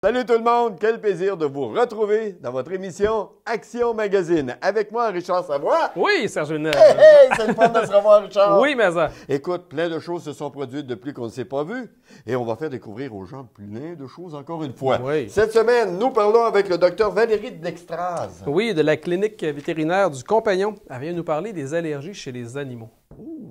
Salut tout le monde, quel plaisir de vous retrouver dans votre émission Action Magazine. Avec moi, Richard Savoie. Oui, Serge Venel. Hey, hey, c'est le fun de se revoir, Richard. Oui, mais ça. Écoute, plein de choses se sont produites depuis qu'on ne s'est pas vu et on va faire découvrir aux gens plein de choses encore une fois. Oui. Cette semaine, nous parlons avec le docteur Valérie Dextraz. Oui, de la clinique vétérinaire du Compagnon. Elle vient nous parler des allergies chez les animaux.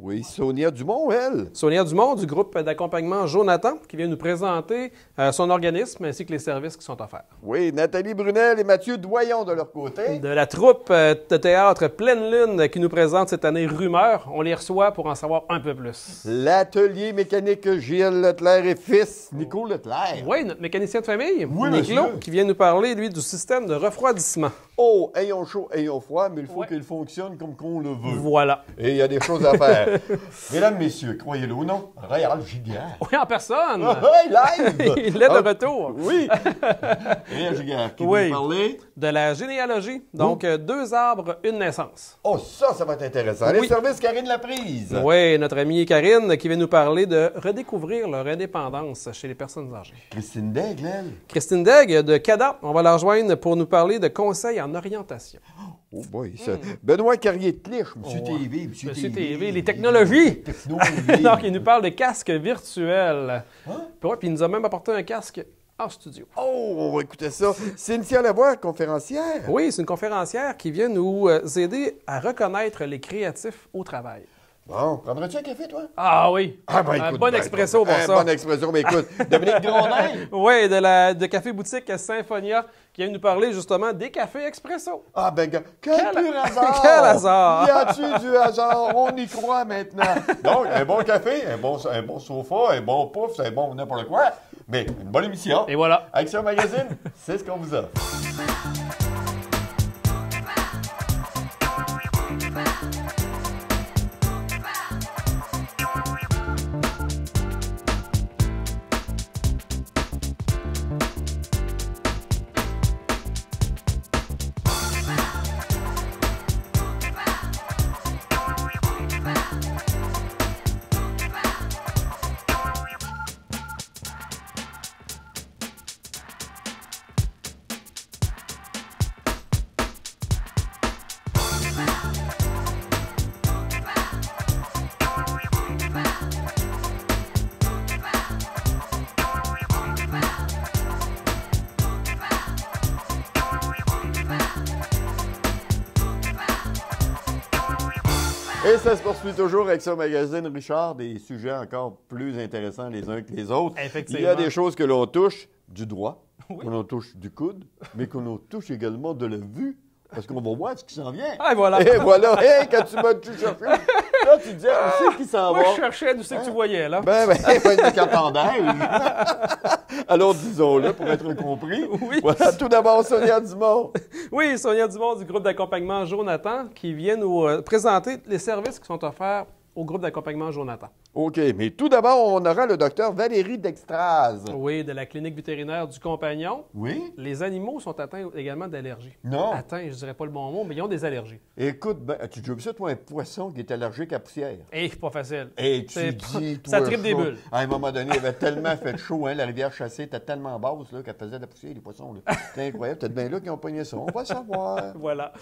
Oui, Sonia Dumont, elle. Sonia Dumont du groupe d'accompagnement Jonathan qui vient nous présenter son organisme ainsi que les services qui sont offerts. Oui, Nathalie Brunel et Mathieu Doyon de leur côté. De la troupe de théâtre Pleine Lune qui nous présente cette année Rumeur. On les reçoit pour en savoir un peu plus. L'atelier mécanique Gilles Leclerc et fils, Nico Leclerc. Oui, notre mécanicien de famille, Oui, Niclo, monsieur. qui vient nous parler, lui, du système de refroidissement. Oh, ayons chaud, ayons froid, mais il faut Ouais. qu'il fonctionne comme qu'on le veut. Voilà. Et il y a des choses à faire. Mesdames, messieurs, croyez-le ou non, Réal Giguère. Oui, en personne. Hey, live! Il est de retour. Oui! Réal Giguère, qui Oui. va nous parler. De la généalogie. Donc, 2 arbres, une naissance. Oh, ça va être intéressant. Oui. Les services Karine Laprise. Oui, notre amie Karine qui vient nous parler de redécouvrir leur indépendance chez les personnes âgées. Christine Daigle, elle. Christine Degg de CADA, on va la rejoindre pour nous parler de conseils en orientation. Oh boy, ça. Benoît Carrier de Clich, Monsieur Ouais. TV, Monsieur TV, les technologies. Technologies. Donc, il nous parle de casques virtuels. Hein? Puis il nous a même apporté un casque en studio. Oh, on va écouter ça. Cynthia Lavoie, conférencière. Oui, c'est une conférencière qui vient nous aider à reconnaître les créatifs au travail. Bon, prendrais-tu un café, toi? Ah oui, Ah, ben, un écoute, bon ben, expresso pour un ça. bon expresso, mais écoute, Dominique Grondin. Oui, de Café Boutique Symphonia, qui vient nous parler justement des cafés expresso. Ah, ben, quel pur hasard! Quel hasard! Y a-tu du hasard? On y croit maintenant. Donc, un bon café, un bon sofa, un bon pouf, un bon n'importe quoi, mais une bonne émission. Et voilà. Action Magazine, c'est ce qu'on vous offre. Et ça se poursuit toujours avec ce magazine, Richard, des sujets encore plus intéressants les uns que les autres. Effectivement. Il y a des choses que l'on touche du droit, Oui. que l'on touche du coude, mais que l'on touche également de la vue, parce qu'on va voir ce qui s'en vient. Ah, et voilà. Et voilà, hey, quand tu m'as tout cherché, là, tu disais, où c'est qui s'en Moi, va? je cherchais d'où c'est que tu voyais, là. Ben, une carpendaire. Alors, disons-le, pour être compris. Oui. Voilà, tout d'abord, Sonia Dumont. Oui, Sonia Dumont du groupe d'accompagnement Jonathan, qui vient nous présenter les services qui sont offerts au groupe d'accompagnement Jonathan. OK, mais tout d'abord, on aura le docteur Valérie Dextraz. Oui, de la clinique vétérinaire du Compagnon. Oui? Les animaux sont atteints également d'allergies. Non. Atteints, je dirais pas le bon mot, mais ils ont des allergies. Écoute, ben, as-tu déjà vu ça, toi, un poisson qui est allergique à la poussière? Et c'est pas facile. Et tu C'est dis, pas- ça toi, tripe des chaud. bulles. À un moment donné, il avait tellement fait chaud, hein, la rivière Chassée était tellement basse là, qu'elle faisait de la poussière, les poissons. C'est incroyable, peut-être bien là qu'ils ont pogné ça. On va savoir. Voilà.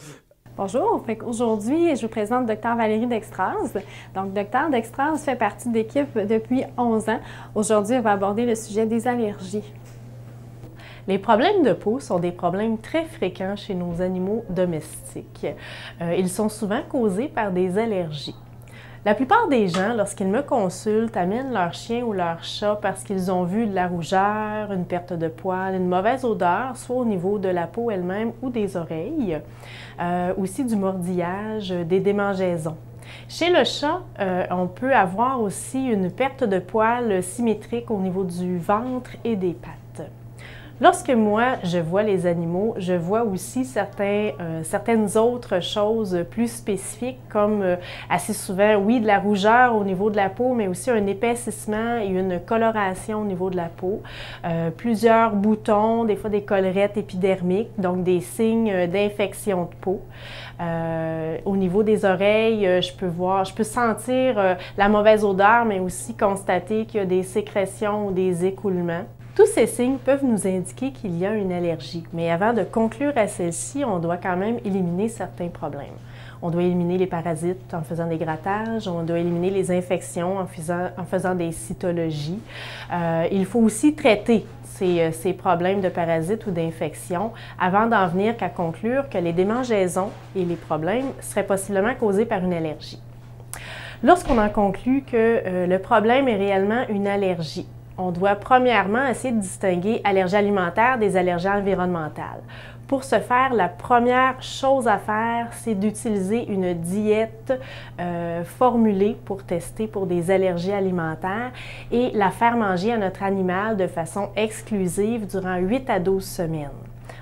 Bonjour, aujourd'hui, je vous présente Dr Valérie Dextraz. Donc, Dr Dextraz fait partie de l'équipe depuis 11 ans. Aujourd'hui, elle va aborder le sujet des allergies. Les problèmes de peau sont des problèmes très fréquents chez nos animaux domestiques. Ils sont souvent causés par des allergies. La plupart des gens, lorsqu'ils me consultent, amènent leur chien ou leur chat parce qu'ils ont vu de la rougeur, une perte de poils, une mauvaise odeur, soit au niveau de la peau elle-même ou des oreilles, aussi du mordillage, des démangeaisons. Chez le chat, on peut avoir aussi une perte de poils symétrique au niveau du ventre et des pattes. Lorsque moi, je vois les animaux, je vois aussi certaines autres choses plus spécifiques, comme assez souvent, oui, de la rougeur au niveau de la peau, mais aussi un épaississement et une coloration au niveau de la peau. Plusieurs boutons, des fois des collerettes épidermiques, donc des signes d'infection de peau. Au niveau des oreilles, je peux sentir la mauvaise odeur, mais aussi constater qu'il y a des sécrétions ou des écoulements. Tous ces signes peuvent nous indiquer qu'il y a une allergie, mais avant de conclure à celle-ci, on doit quand même éliminer certains problèmes. On doit éliminer les parasites en faisant des grattages, on doit éliminer les infections en faisant des cytologies. Il faut aussi traiter ces problèmes de parasites ou d'infections avant d'en venir qu'à conclure que les démangeaisons et les problèmes seraient possiblement causés par une allergie. Lorsqu'on en conclut que le problème est réellement une allergie, on doit premièrement essayer de distinguer allergie alimentaire des allergies environnementales. Pour ce faire, la première chose à faire, c'est d'utiliser une diète formulée pour tester pour des allergies alimentaires et la faire manger à notre animal de façon exclusive durant 8 à 12 semaines.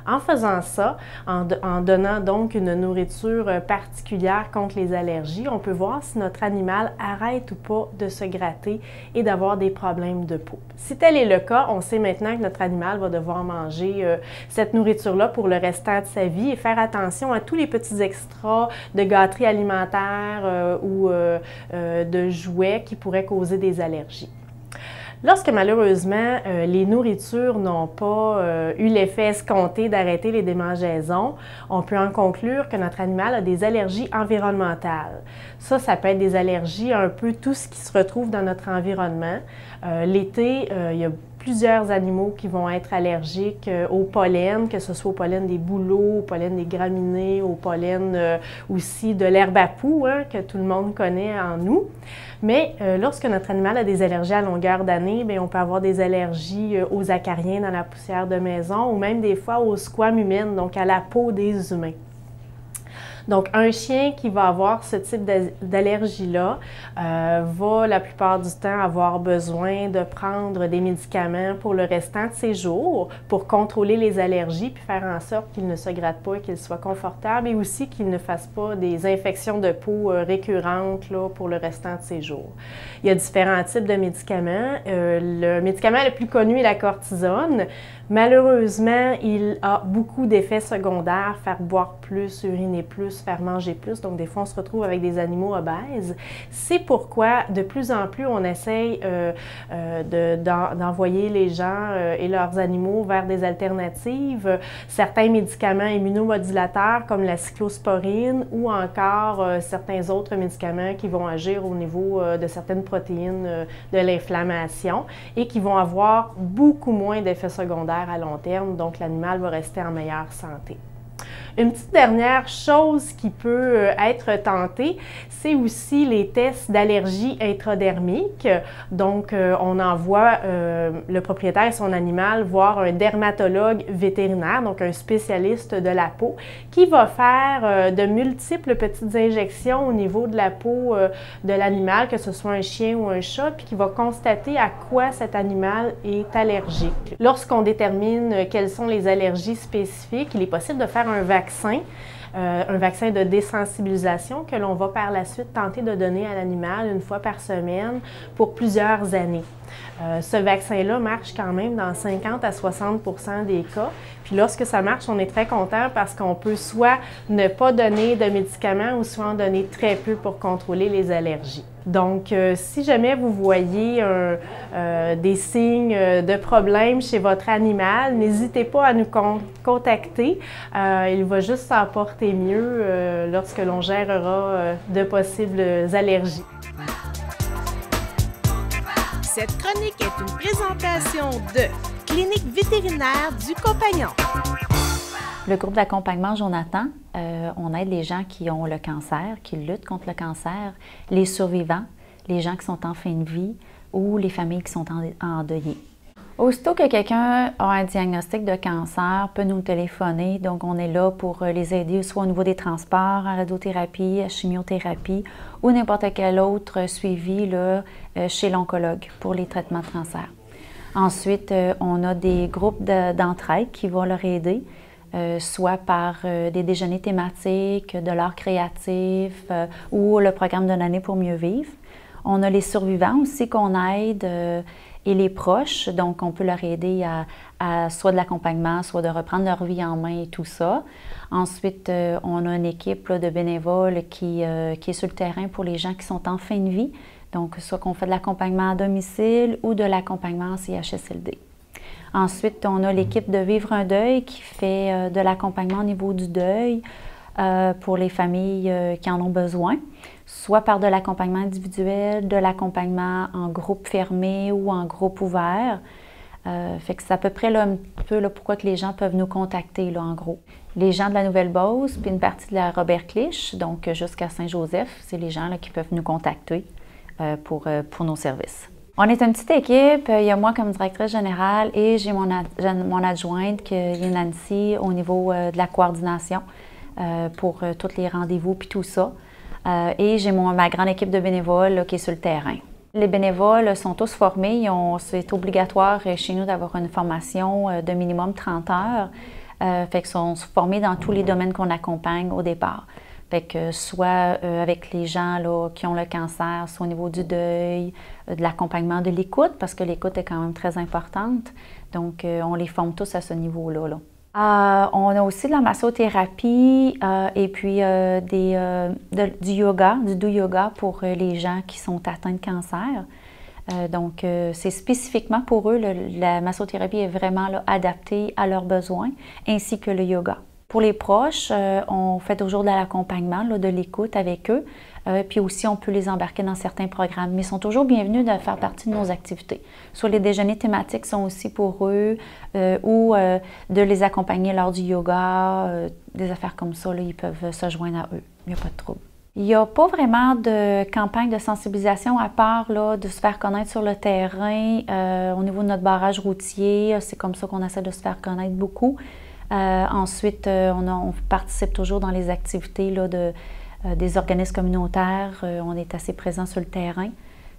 En faisant ça, en donnant donc une nourriture particulière contre les allergies, on peut voir si notre animal arrête ou pas de se gratter et d'avoir des problèmes de peau. Si tel est le cas, on sait maintenant que notre animal va devoir manger cette nourriture-là pour le restant de sa vie et faire attention à tous les petits extras de gâteries alimentaires ou de jouets qui pourraient causer des allergies. Lorsque malheureusement les nourritures n'ont pas eu l'effet escompté d'arrêter les démangeaisons, on peut en conclure que notre animal a des allergies environnementales. Ça peut être des allergies à un peu tout ce qui se retrouve dans notre environnement. L'été, il y a plusieurs animaux qui vont être allergiques au pollen, que ce soit au pollen des bouleaux, au pollen des graminées, au pollen aussi de l'herbe à poux, que tout le monde connaît en nous. Mais lorsque notre animal a des allergies à longueur d'année, on peut avoir des allergies aux acariens dans la poussière de maison ou même des fois aux squames humaines, donc à la peau des humains. Donc, un chien qui va avoir ce type d'allergie-là va la plupart du temps avoir besoin de prendre des médicaments pour le restant de ses jours pour contrôler les allergies puis faire en sorte qu'il ne se gratte pas et qu'il soit confortable et aussi qu'il ne fasse pas des infections de peau récurrentes là, pour le restant de ses jours. Il y a différents types de médicaments. Le médicament le plus connu est la cortisone. Malheureusement, il a beaucoup d'effets secondaires, faire boire plus, uriner plus, faire manger plus. Donc, des fois, on se retrouve avec des animaux obèses. C'est pourquoi, de plus en plus, on essaye d'envoyer les gens et leurs animaux vers des alternatives. Certains médicaments immunomodulateurs, comme la cyclosporine, ou encore certains autres médicaments qui vont agir au niveau de certaines protéines de l'inflammation et qui vont avoir beaucoup moins d'effets secondaires à long terme, donc l'animal va rester en meilleure santé. Une petite dernière chose qui peut être tentée, c'est aussi les tests d'allergie intradermique. Donc, on envoie le propriétaire et son animal voir un dermatologue vétérinaire, donc un spécialiste de la peau, qui va faire de multiples petites injections au niveau de la peau de l'animal, que ce soit un chien ou un chat, puis qui va constater à quoi cet animal est allergique. Lorsqu'on détermine quelles sont les allergies spécifiques, il est possible de faire un vaccin de désensibilisation que l'on va par la suite tenter de donner à l'animal une fois par semaine pour plusieurs années. Ce vaccin-là marche quand même dans 50 à 60% des cas. Puis lorsque ça marche, on est très content parce qu'on peut soit ne pas donner de médicaments ou soit en donner très peu pour contrôler les allergies. Donc, si jamais vous voyez des signes de problème chez votre animal, n'hésitez pas à nous contacter. Il va juste s'en porter mieux lorsque l'on gérera de possibles allergies. Cette chronique est une présentation de Clinique vétérinaire du Compagnon. Le groupe d'accompagnement Jonathan, on aide les gens qui ont le cancer, qui luttent contre le cancer, les survivants, les gens qui sont en fin de vie ou les familles qui sont endeuillées. Aussitôt que quelqu'un a un diagnostic de cancer, peut nous téléphoner. Donc, on est là pour les aider soit au niveau des transports, en radiothérapie, en chimiothérapie ou n'importe quel autre suivi là, chez l'oncologue pour les traitements de cancer. Ensuite, on a des groupes d'entraide qui vont leur aider, soit par des déjeuners thématiques, de l'art créatif ou le programme d'une année pour mieux vivre. On a les survivants aussi qu'on aide et les proches, donc on peut leur aider à soit de l'accompagnement, soit de reprendre leur vie en main et tout ça. Ensuite, on a une équipe là, de bénévoles qui est sur le terrain pour les gens qui sont en fin de vie, donc soit qu'on fait de l'accompagnement à domicile ou de l'accompagnement en CHSLD. Ensuite, on a l'équipe de Vivre un deuil qui fait de l'accompagnement au niveau du deuil pour les familles qui en ont besoin, soit par de l'accompagnement individuel, de l'accompagnement en groupe fermé ou en groupe ouvert. Fait que c'est à peu près là, un peu là, pourquoi que les gens peuvent nous contacter, là, en gros. Les gens de la Nouvelle-Beauce, puis une partie de la Robert-Clich, donc jusqu'à Saint-Joseph, c'est les gens là, qui peuvent nous contacter pour nos services. On est une petite équipe. Il y a moi comme directrice générale et j'ai mon adjointe, qui est Nancy, au niveau de la coordination pour tous les rendez-vous puis tout ça. Et j'ai ma grande équipe de bénévoles là, qui est sur le terrain. Les bénévoles sont tous formés. C'est obligatoire chez nous d'avoir une formation de minimum 30 heures. Fait qu'ils sont formés dans tous les domaines qu'on accompagne au départ. Fait que soit avec les gens là, qui ont le cancer, soit au niveau du deuil, de l'accompagnement de l'écoute, parce que l'écoute est quand même très importante. Donc, on les forme tous à ce niveau-là. Là. On a aussi de la massothérapie et puis du yoga, du do yoga pour les gens qui sont atteints de cancer. Donc, c'est spécifiquement pour eux, la massothérapie est vraiment là, adaptée à leurs besoins, ainsi que le yoga. Pour les proches, on fait toujours de l'accompagnement, de l'écoute avec eux, puis aussi on peut les embarquer dans certains programmes, mais ils sont toujours bienvenus de faire partie de nos activités. Soit les déjeuners thématiques sont aussi pour eux, ou de les accompagner lors du yoga, des affaires comme ça, là, ils peuvent se joindre à eux, il n'y a pas de trouble. Il n'y a pas vraiment de campagne de sensibilisation à part là, de se faire connaître sur le terrain. Au niveau de notre barrage routier, c'est comme ça qu'on essaie de se faire connaître beaucoup. Ensuite, on participe toujours dans les activités là, des organismes communautaires. On est assez présent sur le terrain.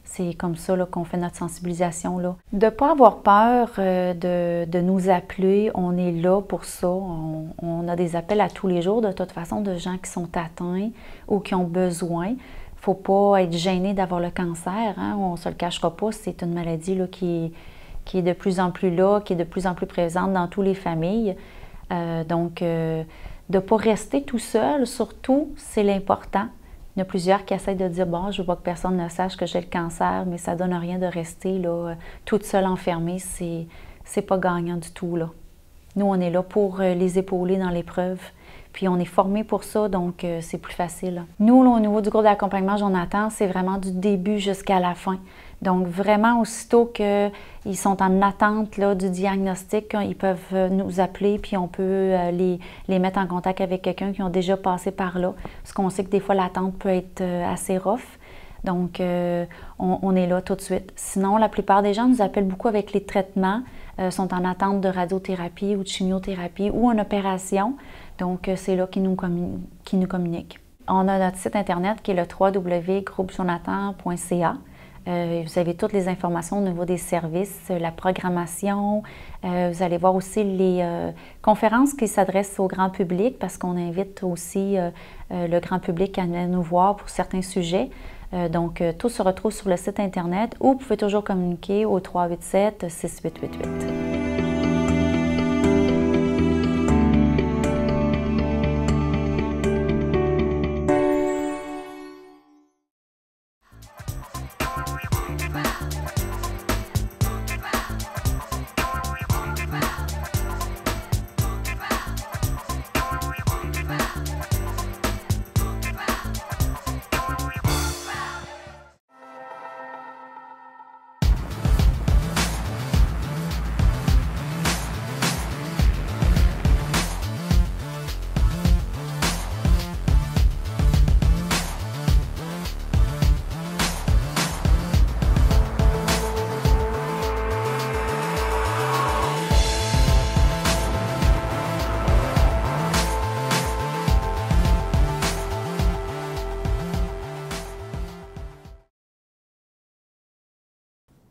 C'est comme ça là, qu'on fait notre sensibilisation. Là. De ne pas avoir peur de nous appeler, on est là pour ça. On a des appels à tous les jours, de toute façon, de gens qui sont atteints ou qui ont besoin. Il ne faut pas être gêné d'avoir le cancer. Hein? On ne se le cachera pas, c'est une maladie là, qui est de plus en plus là, qui est de plus en plus présente dans toutes les familles. Donc, de ne pas rester tout seul, surtout, c'est l'important. Il y en a plusieurs qui essaient de dire « bon, je veux pas que personne ne sache que j'ai le cancer », mais ça ne donne rien de rester là, toute seule enfermée. C'est pas gagnant du tout. Là. Nous, on est là pour les épauler dans l'épreuve. Puis, on est formés pour ça, donc c'est plus facile. Nous, là, au niveau du groupe d'accompagnement Jonathan, c'est vraiment du début jusqu'à la fin. Donc, vraiment, aussitôt qu'ils sont en attente là, du diagnostic, ils peuvent nous appeler, puis on peut les mettre en contact avec quelqu'un qui ont déjà passé par là. Parce qu'on sait que des fois, l'attente peut être assez rough. Donc, on est là tout de suite. Sinon, la plupart des gens nous appellent beaucoup avec les traitements, sont en attente de radiothérapie ou de chimiothérapie ou en opération. Donc, c'est là qu'ils nous communiquent. On a notre site Internet qui est le www.groupejonathan.ca. Vous avez toutes les informations au niveau des services, la programmation. Vous allez voir aussi les conférences qui s'adressent au grand public parce qu'on invite aussi le grand public à nous voir pour certains sujets. Donc, tout se retrouve sur le site Internet ou vous pouvez toujours communiquer au 387-6888.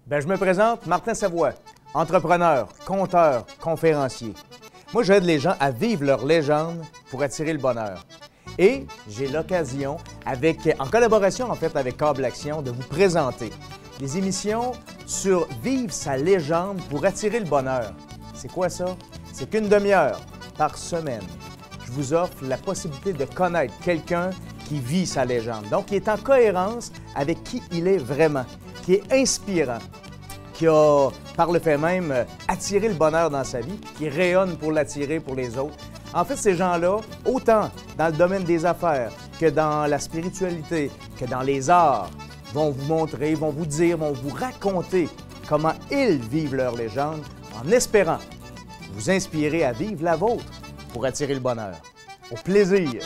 Bien, je me présente, Martin Savoie, entrepreneur, conteur, conférencier. Moi, j'aide les gens à vivre leur légende pour attirer le bonheur. Et j'ai l'occasion, en collaboration en fait avec Câble Action, de vous présenter des émissions sur vivre sa légende pour attirer le bonheur. C'est quoi ça? C'est qu'une demi-heure par semaine. Je vous offre la possibilité de connaître quelqu'un qui vit sa légende, donc qui est en cohérence avec qui il est vraiment, qui est inspirant, qui a, par le fait même, attiré le bonheur dans sa vie, qui rayonne pour l'attirer pour les autres. En fait, ces gens-là, autant dans le domaine des affaires que dans la spiritualité, que dans les arts, vont vous montrer, vont vous dire, vont vous raconter comment ils vivent leur légende en espérant vous inspirer à vivre la vôtre pour attirer le bonheur. Au plaisir!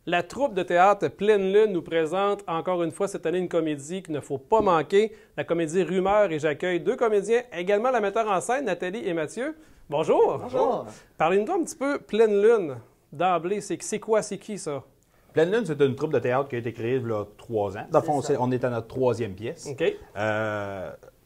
La troupe de théâtre Pleine Lune nous présente encore une fois cette année une comédie qu'il ne faut pas manquer, la comédie Rumeur, et j'accueille deux comédiens, également la metteur en scène, Nathalie et Mathieu. Bonjour! Bonjour! Parlez-nous un petit peu Pleine Lune, d'emblée, c'est quoi, c'est qui ça? Pleine Lune, c'est une troupe de théâtre qui a été créée il y a 3 ans. Dans le fond, on est à notre 3e pièce. OK.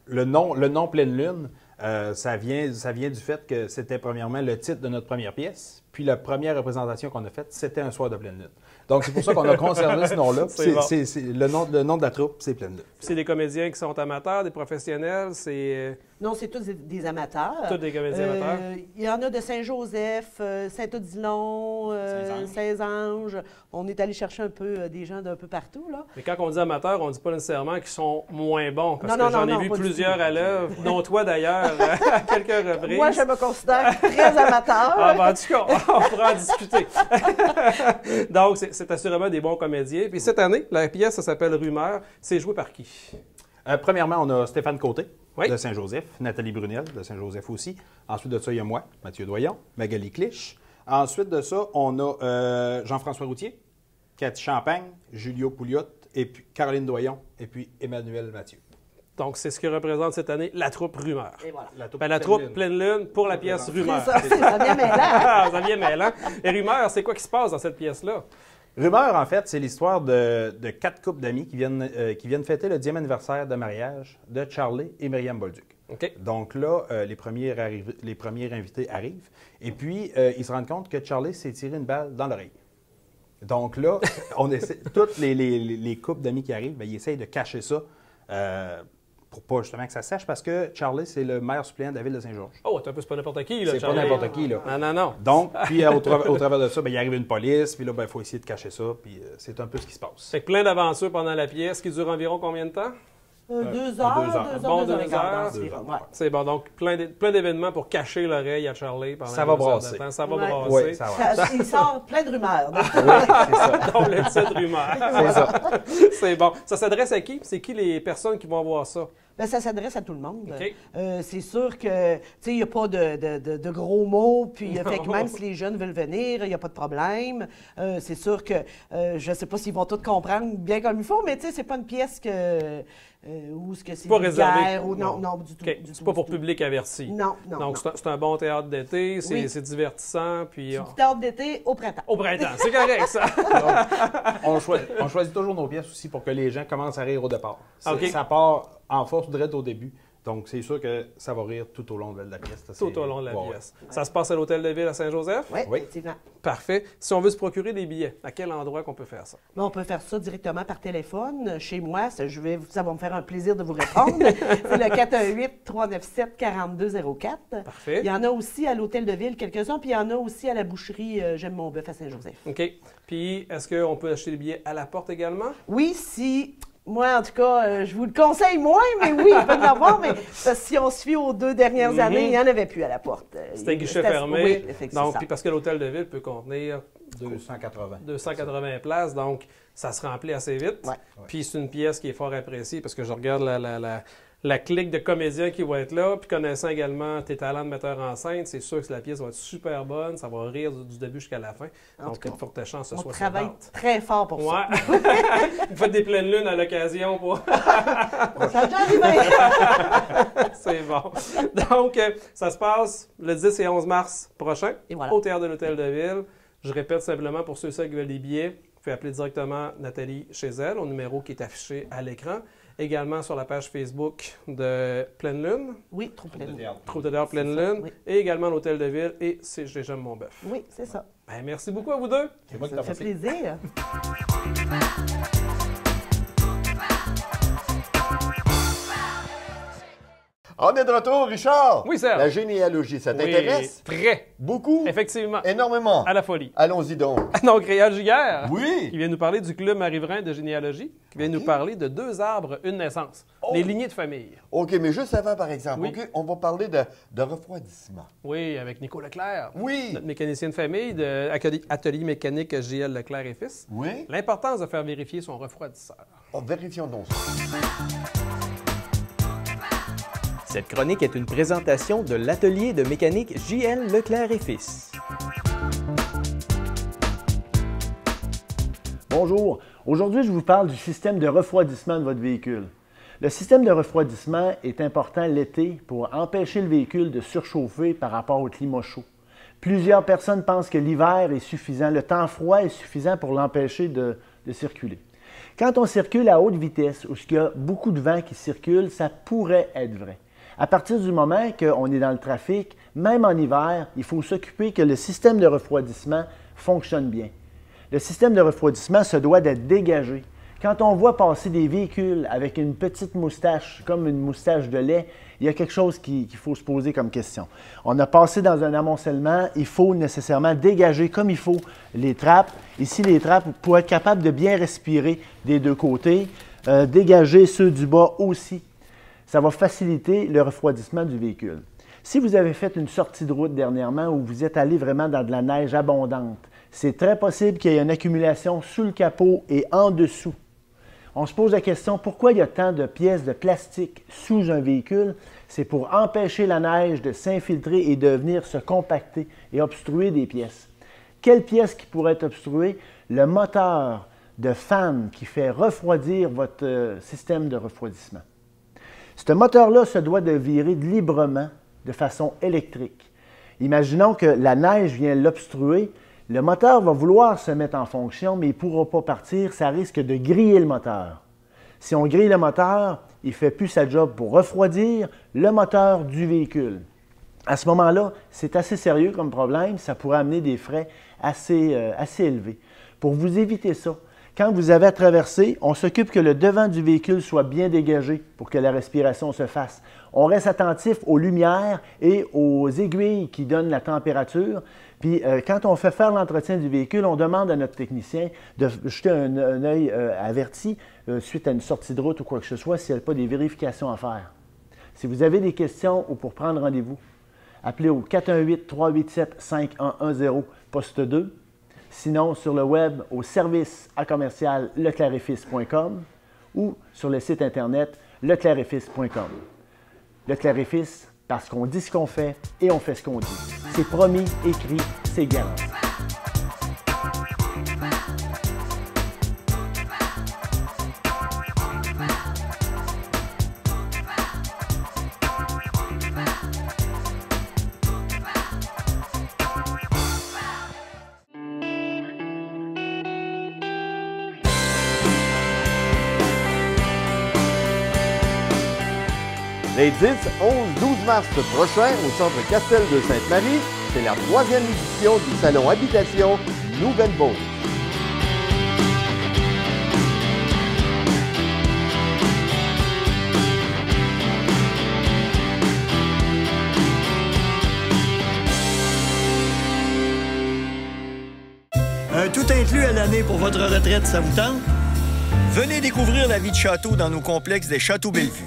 Le nom Pleine Lune, ça vient du fait que c'était premièrement le titre de notre première pièce, puis la première représentation qu'on a faite, c'était un soir de Pleine Lune. Donc, c'est pour ça qu'on a conservé ce nom-là. Le nom de la troupe, c'est Pleine Lune. C'est des comédiens qui sont amateurs, des professionnels, Non, c'est tous des amateurs. Tous des comédiens amateurs. Il y en a de Saint-Joseph, Saint-Odilon, Saint-Ange. On est allé chercher un peu des gens d'un peu partout, là. Mais quand on dit amateurs, on ne dit pas nécessairement qu'ils sont moins bons, parce Non, que j'en ai vu pas du plusieurs tout. à l'œuvre, dont toi d'ailleurs, à quelques reprises. Moi, je me considère très amateur. Ah, ben, en tout cas, on pourra en discuter. Donc, c'est assurément des bons comédiens. Puis cette année, la pièce, ça s'appelle Rumeur. C'est joué par qui? Premièrement, on a Stéphane Côté, Oui. de Saint-Joseph, Nathalie Brunel, de Saint-Joseph aussi. Ensuite de ça, il y a moi, Mathieu Doyon, Magali Clich. Ensuite de ça, on a Jean-François Routier, Cathy Champagne, Julio Pouliot, et puis Caroline Doyon, et puis Emmanuel Mathieu. Donc, c'est ce que représente cette année la troupe Rumeur. Et voilà. La troupe Pleine Lune pour la pièce Rumeur. Ça vient mêlant. Ah, ça vient mêlant. Et Rumeur, c'est quoi qui se passe dans cette pièce-là? Rumeur, en fait, c'est l'histoire de 4 couples d'amis qui viennent fêter le 10e anniversaire de mariage de Charlie et Myriam Bolduc. OK. Donc là, les premiers invités arrivent, et puis ils se rendent compte que Charlie s'est tiré une balle dans l'oreille. Donc là, toutes les couples d'amis qui arrivent, ils essayent de cacher ça pour pas justement que ça sache, parce que Charlie, c'est le maire suppléant de la ville de Saint-Georges. Oh, c'est pas n'importe qui, là, C'est pas Charlie. n'importe qui, là. Non. Donc, puis au travers de ça, il arrive une police, puis là, il faut essayer de cacher ça, puis c'est un peu ce qui se passe. Fait que plein d'aventures pendant la pièce qui dure environ combien de temps? 2 heures, Bon, 2 heures et deux quart heures. d'environ. Ouais. C'est bon, donc plein d'événements pour cacher l'oreille à Charlie pendant Ça va 2 heures de brasser. temps. Ça va Ouais. brasser. Oui, ça va. Il sort plein de rumeurs. Donc, Oui, c'est ça. Donc, le titre Rumeur. C'est ça. C'est bon. Ça s'adresse à qui? C'est qui les personnes qui vont voir ça? ben, ça s'adresse à tout le monde. OK. C'est sûr que, tu sais, il n'y a pas de gros mots, puis fait que même si les jeunes veulent venir, il n'y a pas de problème. C'est sûr que, je ne sais pas s'ils vont tous comprendre bien comme il faut, mais tu sais, c'est pas une pièce que... ou ce que c'est Pas vulgaire, réservé. ou non, du tout. OK. du C'est tout, pas du pour tout. public averti. Non. Donc, c'est un bon théâtre d'été, c'est Oui. divertissant, puis... C'est du théâtre d'été au printemps. Au printemps, c'est correct, ça. On choisit toujours nos pièces aussi pour que les gens commencent à rire au départ. OK. Ça part en force direct au début. Donc, c'est sûr que ça va rire tout au long de la pièce. Ça, Tout au long de la ouais, pièce. Ça se passe à l'Hôtel de Ville à Saint-Joseph? Oui, Oui. effectivement. Parfait. Si on veut se procurer des billets, à quel endroit qu'on peut faire ça? Mais on peut faire ça directement par téléphone. Chez moi, ça va me faire un plaisir de vous répondre. C'est le 418-397-4204. Parfait. Il y en a aussi à l'Hôtel de Ville, quelques-uns, puis il y en a aussi à la boucherie J'aime mon bœuf à Saint-Joseph. OK. Puis, est-ce qu'on peut acheter des billets à la porte également? Oui, si... Moi, en tout cas, je vous le conseille moins, mais oui, il peut y en avoir, mais si on se fie aux 2 dernières années, il n'y en avait plus à la porte. C'était guichet fermé. Oui, effectivement. Donc, puis parce que l'Hôtel de Ville peut contenir 280. 280 places, donc ça se remplit assez vite. Ouais. Puis c'est une pièce qui est fort appréciée parce que je regarde la clique de comédiens qui va être là, puis connaissant également tes talents de metteur en scène, c'est sûr que la pièce va être super bonne, ça va rire du début jusqu'à la fin. Donc, il y a de fortes chances que ce On soit travaille suivante. très fort pour ça. Ouais. Vous faites des pleines lunes à l'occasion pour... Ça a déjà arrivé. C'est bon. Donc, ça se passe le 10 et 11 mars prochain Et voilà. au Théâtre de l'Hôtel de Ville. Je répète simplement pour ceux qui veulent des billets, vous pouvez appeler directement Nathalie chez elle au numéro qui est affiché à l'écran. Également sur la page Facebook de Pleine Lune, Oui, trop plein. Troupe de théâtre Pleine C'est ça, Lune, oui. et également l'Hôtel de Ville et c'est J'aime mon bœuf. Oui, c'est ça. Ben, merci beaucoup à vous deux. C'est moi qui Ça t'en me fait remercie. plaisir. On est de retour, Richard. Oui, Serge. La généalogie, ça t'intéresse? Oui, très. Beaucoup? Effectivement. Énormément. À la folie. Allons-y donc. Donc, Réal Giguère, Oui. qui vient nous parler du Club Marie-Vrin de généalogie, qui vient nous parler de 2 arbres, une naissance. Oh. Les lignées de famille. OK, mais juste avant, par exemple, Oui. OK, on va parler de refroidissement. Oui, avec Nico Leclerc. Oui. Notre mécanicien de famille de Atelier mécanique JL Leclerc et Fils. Oui. L'importance de faire vérifier son refroidisseur. Oh, vérifions donc ça. Cette chronique est une présentation de l'atelier de mécanique JL Leclerc et Fils. Bonjour. Aujourd'hui, je vous parle du système de refroidissement de votre véhicule. Le système de refroidissement est important l'été pour empêcher le véhicule de surchauffer par rapport au climat chaud. Plusieurs personnes pensent que l'hiver est suffisant, le temps froid est suffisant pour l'empêcher de circuler. Quand on circule à haute vitesse ou qu'il y a beaucoup de vent qui circule, ça pourrait être vrai. À partir du moment qu'on est dans le trafic, même en hiver, il faut s'occuper que le système de refroidissement fonctionne bien. Le système de refroidissement se doit d'être dégagé. Quand on voit passer des véhicules avec une petite moustache, comme une moustache de lait, il y a quelque chose qu'il faut se poser comme question. On a passé dans un amoncellement, il faut nécessairement dégager comme il faut les trappes. Ici, les trappes, pour être capable de bien respirer des 2 côtés, dégager ceux du bas aussi. Ça va faciliter le refroidissement du véhicule. Si vous avez fait une sortie de route dernièrement où vous êtes allé vraiment dans de la neige abondante, c'est très possible qu'il y ait une accumulation sous le capot et en dessous. On se pose la question, pourquoi il y a tant de pièces de plastique sous un véhicule? C'est pour empêcher la neige de s'infiltrer et de venir se compacter et obstruer des pièces. Quelle pièce qui pourrait être obstruée? Le moteur de fan qui fait refroidir votre système de refroidissement. Ce moteur-là se doit de virer librement de façon électrique. Imaginons que la neige vient l'obstruer, le moteur va vouloir se mettre en fonction, mais il ne pourra pas partir, ça risque de griller le moteur. Si on grille le moteur, il ne fait plus sa job pour refroidir le moteur du véhicule. À ce moment-là, c'est assez sérieux comme problème, ça pourrait amener des frais assez élevés. Pour vous éviter ça, quand vous avez à traverser, on s'occupe que le devant du véhicule soit bien dégagé pour que la respiration se fasse. On reste attentif aux lumières et aux aiguilles qui donnent la température. Puis quand on fait faire l'entretien du véhicule, on demande à notre technicien de jeter un œil averti suite à une sortie de route ou quoi que ce soit s'il n'y a pas des vérifications à faire. Si vous avez des questions ou pour prendre rendez-vous, appelez au 418-387-5110, poste 2. Sinon, sur le web, au service à commercial leclercetfils.com ou sur le site internet leclercetfils.com. Leclerc et Fils, parce qu'on dit ce qu'on fait et on fait ce qu'on dit. C'est promis, écrit, c'est garanti. Les 10, 11, 12 mars prochains, au Centre Castel de Sainte-Marie, c'est la 3e édition du Salon Habitation Nouvelle-Beauce. Un tout inclus à l'année pour votre retraite, ça vous tente? Venez découvrir la vie de château dans nos complexes des Châteaux Bellevue.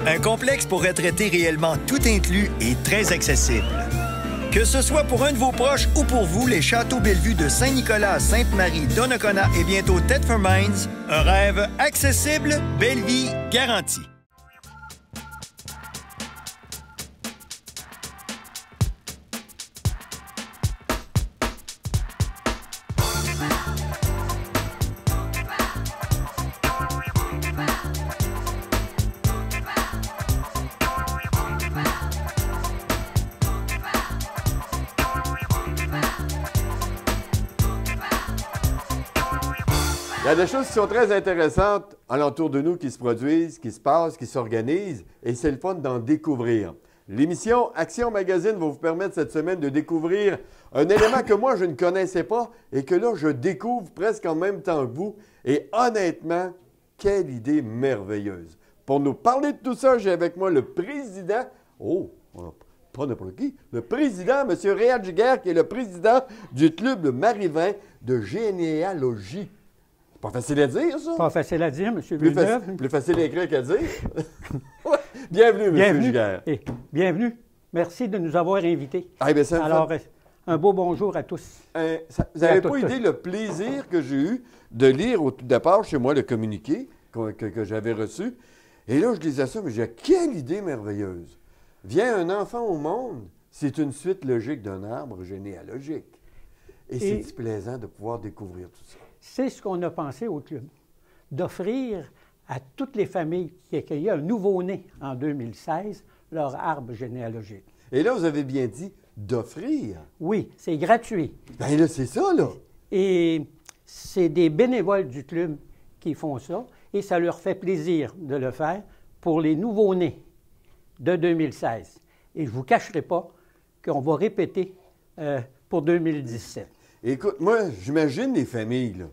Un complexe pour retraités réellement tout inclus et très accessible. Que ce soit pour un de vos proches ou pour vous, les Châteaux Bellevue de Saint-Nicolas, Sainte-Marie, Donnacona et bientôt Thetford Mines, un rêve accessible, belle vie garantie. Il y a des choses qui sont très intéressantes alentour de nous qui se produisent, qui se passent, qui s'organisent, et c'est le fun d'en découvrir. L'émission Action Magazine va vous permettre cette semaine de découvrir un élément que moi, je ne connaissais pas et que là, je découvre presque en même temps que vous. Et honnêtement, quelle idée merveilleuse. Pour nous parler de tout ça, j'ai avec moi le président, pas n'importe qui, le président, M. Réal Giguère, qui est le président du Club Marivin de généalogie. Pas facile à dire, ça? Pas facile à dire, M. Villeneuve. Plus facile à écrire qu'à dire. Bienvenue, M. Giguère. Bienvenue. Merci de nous avoir invités. Alors, un beau bonjour à tous. Vous n'avez pas idée le plaisir que j'ai eu de lire au tout départ chez moi le communiqué que j'avais reçu. Et là, je lisais ça, mais j'ai quelle idée merveilleuse. Vient un enfant au monde, c'est une suite logique d'un arbre généalogique. Et c'est plaisant de pouvoir découvrir tout ça. C'est ce qu'on a pensé au club, d'offrir à toutes les familles qui accueillaient un nouveau-né en 2016 leur arbre généalogique. Et là, vous avez bien dit d'offrir. Oui, c'est gratuit. Bien là, c'est ça, là. Et c'est des bénévoles du club qui font ça, et ça leur fait plaisir de le faire pour les nouveau-nés de 2016. Et je ne vous cacherai pas qu'on va répéter pour 2017. Écoute, moi, j'imagine les familles, là.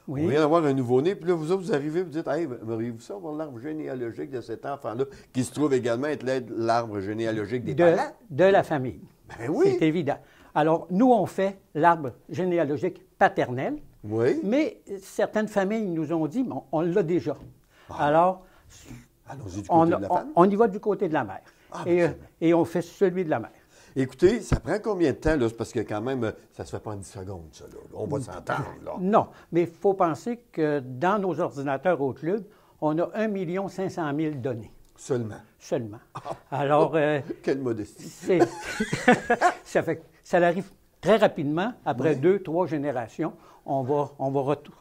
Oui. On vient d'avoir un nouveau-né, puis là, vous autres, vous arrivez, vous dites, « Hey, aimeriez-vous ça, voir l'arbre généalogique de cet enfant-là, qui se trouve également être l'arbre généalogique des parents? » De la famille. Ben oui. C'est évident. Alors, nous, on fait l'arbre généalogique paternel. Oui. Mais certaines familles nous ont dit, bon, on l'a déjà. Alors, allons-y du côté de la femme. On y va du côté de la mère. Et on fait celui de la mère. Écoutez, ça prend combien de temps, là? Parce que quand même, ça se fait pas en 10 secondes, ça, là. On va s'entendre, là. Non, mais il faut penser que dans nos ordinateurs au club, on a 1 500 000 données. Seulement? Seulement. Alors... Quelle modestie! Ça arrive très rapidement, après 2, 3 générations, on va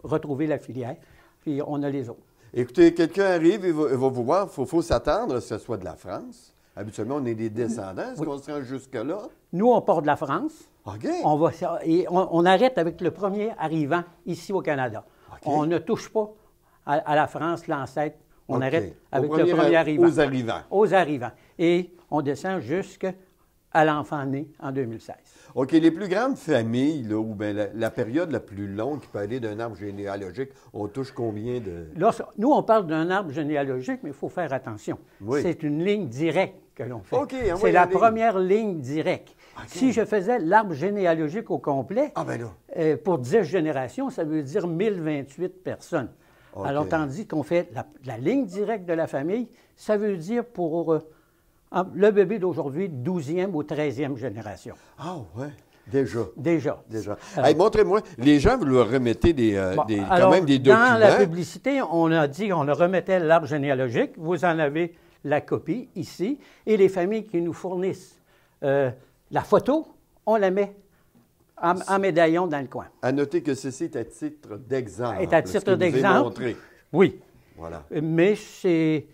retrouver la filière, puis on a les autres. Écoutez, quelqu'un arrive et va vous voir, il faut s'attendre à ce que ce soit de la France. Habituellement, on est des descendants. Est-ce qu'on se rend jusque-là? Nous, on part de la France. OK. On arrête avec le premier arrivant ici au Canada. Okay. On ne touche pas à la France, l'ancêtre. On arrête avec le premier arrivant. Aux arrivants. Aux arrivants. Et on descend jusqu'à l'enfant né en 2016. OK. Les plus grandes familles, là, ou bien la période la plus longue qui peut aller d'un arbre généalogique, on touche combien de... Là, nous, on parle d'un arbre généalogique, mais il faut faire attention. Oui. C'est une ligne directe que l'on fait. Okay, c'est la première ligne directe. Okay. Si je faisais l'arbre généalogique au complet, pour 10 générations, ça veut dire 1028 personnes. Okay. Alors, tandis qu'on fait la ligne directe de la famille, ça veut dire pour le bébé d'aujourd'hui, 12e ou 13e génération. Ah ouais, déjà. Déjà. Hey, montrez-moi, les gens, vous leur remettez quand même des documents. Dans la publicité, on a dit qu'on leur remettait l'arbre généalogique. Vous en avez la copie ici. Et les familles qui nous fournissent la photo, on la met en médaillon dans le coin. À noter que ceci est à titre d'exemple. Est à titre d'exemple. Oui. Voilà. Mais c'est...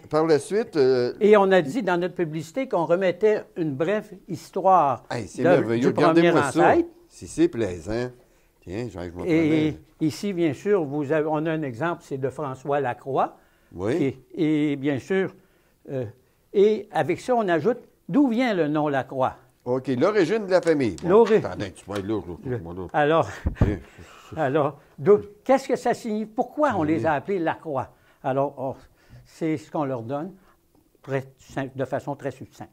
Par la suite... Et on a dit dans notre publicité qu'on remettait une brève histoire du premier ancêtre. Si c'est plaisant, tiens, je m'en Et ici, bien sûr, on a un exemple, c'est de François Lacroix. Oui. Et bien sûr, et avec ça, on ajoute d'où vient le nom Lacroix. OK, l'origine de la famille. Bon, attendez, tu vas être là. Alors, qu'est-ce que ça signifie? Pourquoi on les a appelés Lacroix? Alors, c'est ce qu'on leur donne de façon très succincte.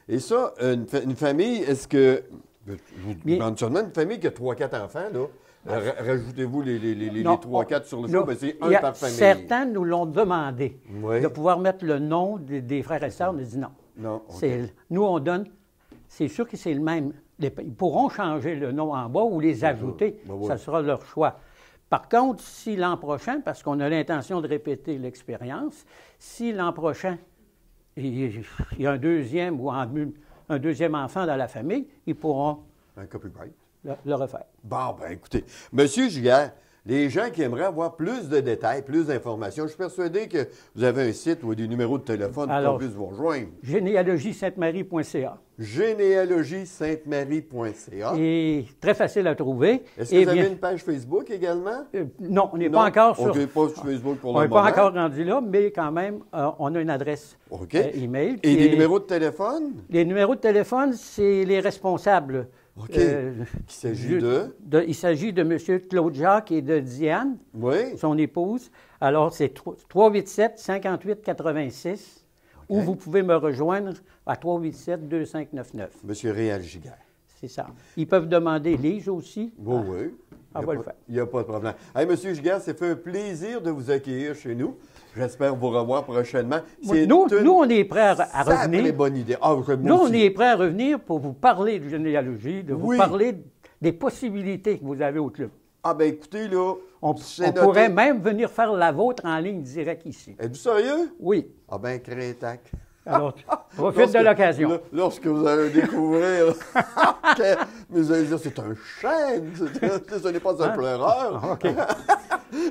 Et ça, une famille, est-ce que... Je vous demande seulement une famille qui a 3-4 enfants, là. Rajoutez-vous les 3-4 sur le choix, ben c'est un par famille. Certains nous l'ont demandé de pouvoir mettre le nom des frères et sœurs. On a dit non. Non. Nous, on donne... C'est sûr que c'est le même. Ils pourront changer le nom en bas ou les ajouter. Ça sera leur choix. Par contre, si l'an prochain, parce qu'on a l'intention de répéter l'expérience, si l'an prochain, il y a un deuxième ou un deuxième enfant dans la famille, ils pourront le refaire. Bon, ben écoutez, Monsieur Giguère, les gens qui aimeraient avoir plus de détails, plus d'informations, je suis persuadé que vous avez un site ou des numéros de téléphone pour qu'on puisse vous rejoindre. Généalogie-Sainte-Marie.ca. Généalogie-Sainte-Marie.ca. Et très facile à trouver. Est-ce que vous avez une page Facebook également? Non, on n'est pas encore sur... On n'est pas sur Facebook pour le moment. On n'est pas encore rendu là, mais quand même, on a une adresse email. Et des numéros de téléphone? Les numéros de téléphone, c'est les responsables. OK. Il s'agit de M. Claude Jacques et de Diane, son épouse. Alors, c'est 387-5886, ou vous pouvez me rejoindre à 387-2599. M. Réal Giguère. C'est ça. Ils peuvent demander Lise aussi. Oui. On va le faire. Il n'y a pas de problème. Hey, M. Giguère, ça fait un plaisir de vous accueillir chez nous. J'espère vous revoir prochainement. Nous, on est prêts à revenir. C'est bonne idée. Nous, on est prêts à revenir pour vous parler de généalogie, de vous parler des possibilités que vous avez au club. Ah ben écoutez, là, on pourrait même venir faire la vôtre en ligne direct ici. Êtes-vous sérieux? Oui. Ah ben, crétac. Alors, profite de l'occasion. Lorsque vous allez découvrir vous allez dire, c'est un chêne, ce n'est pas un pleureur. OK.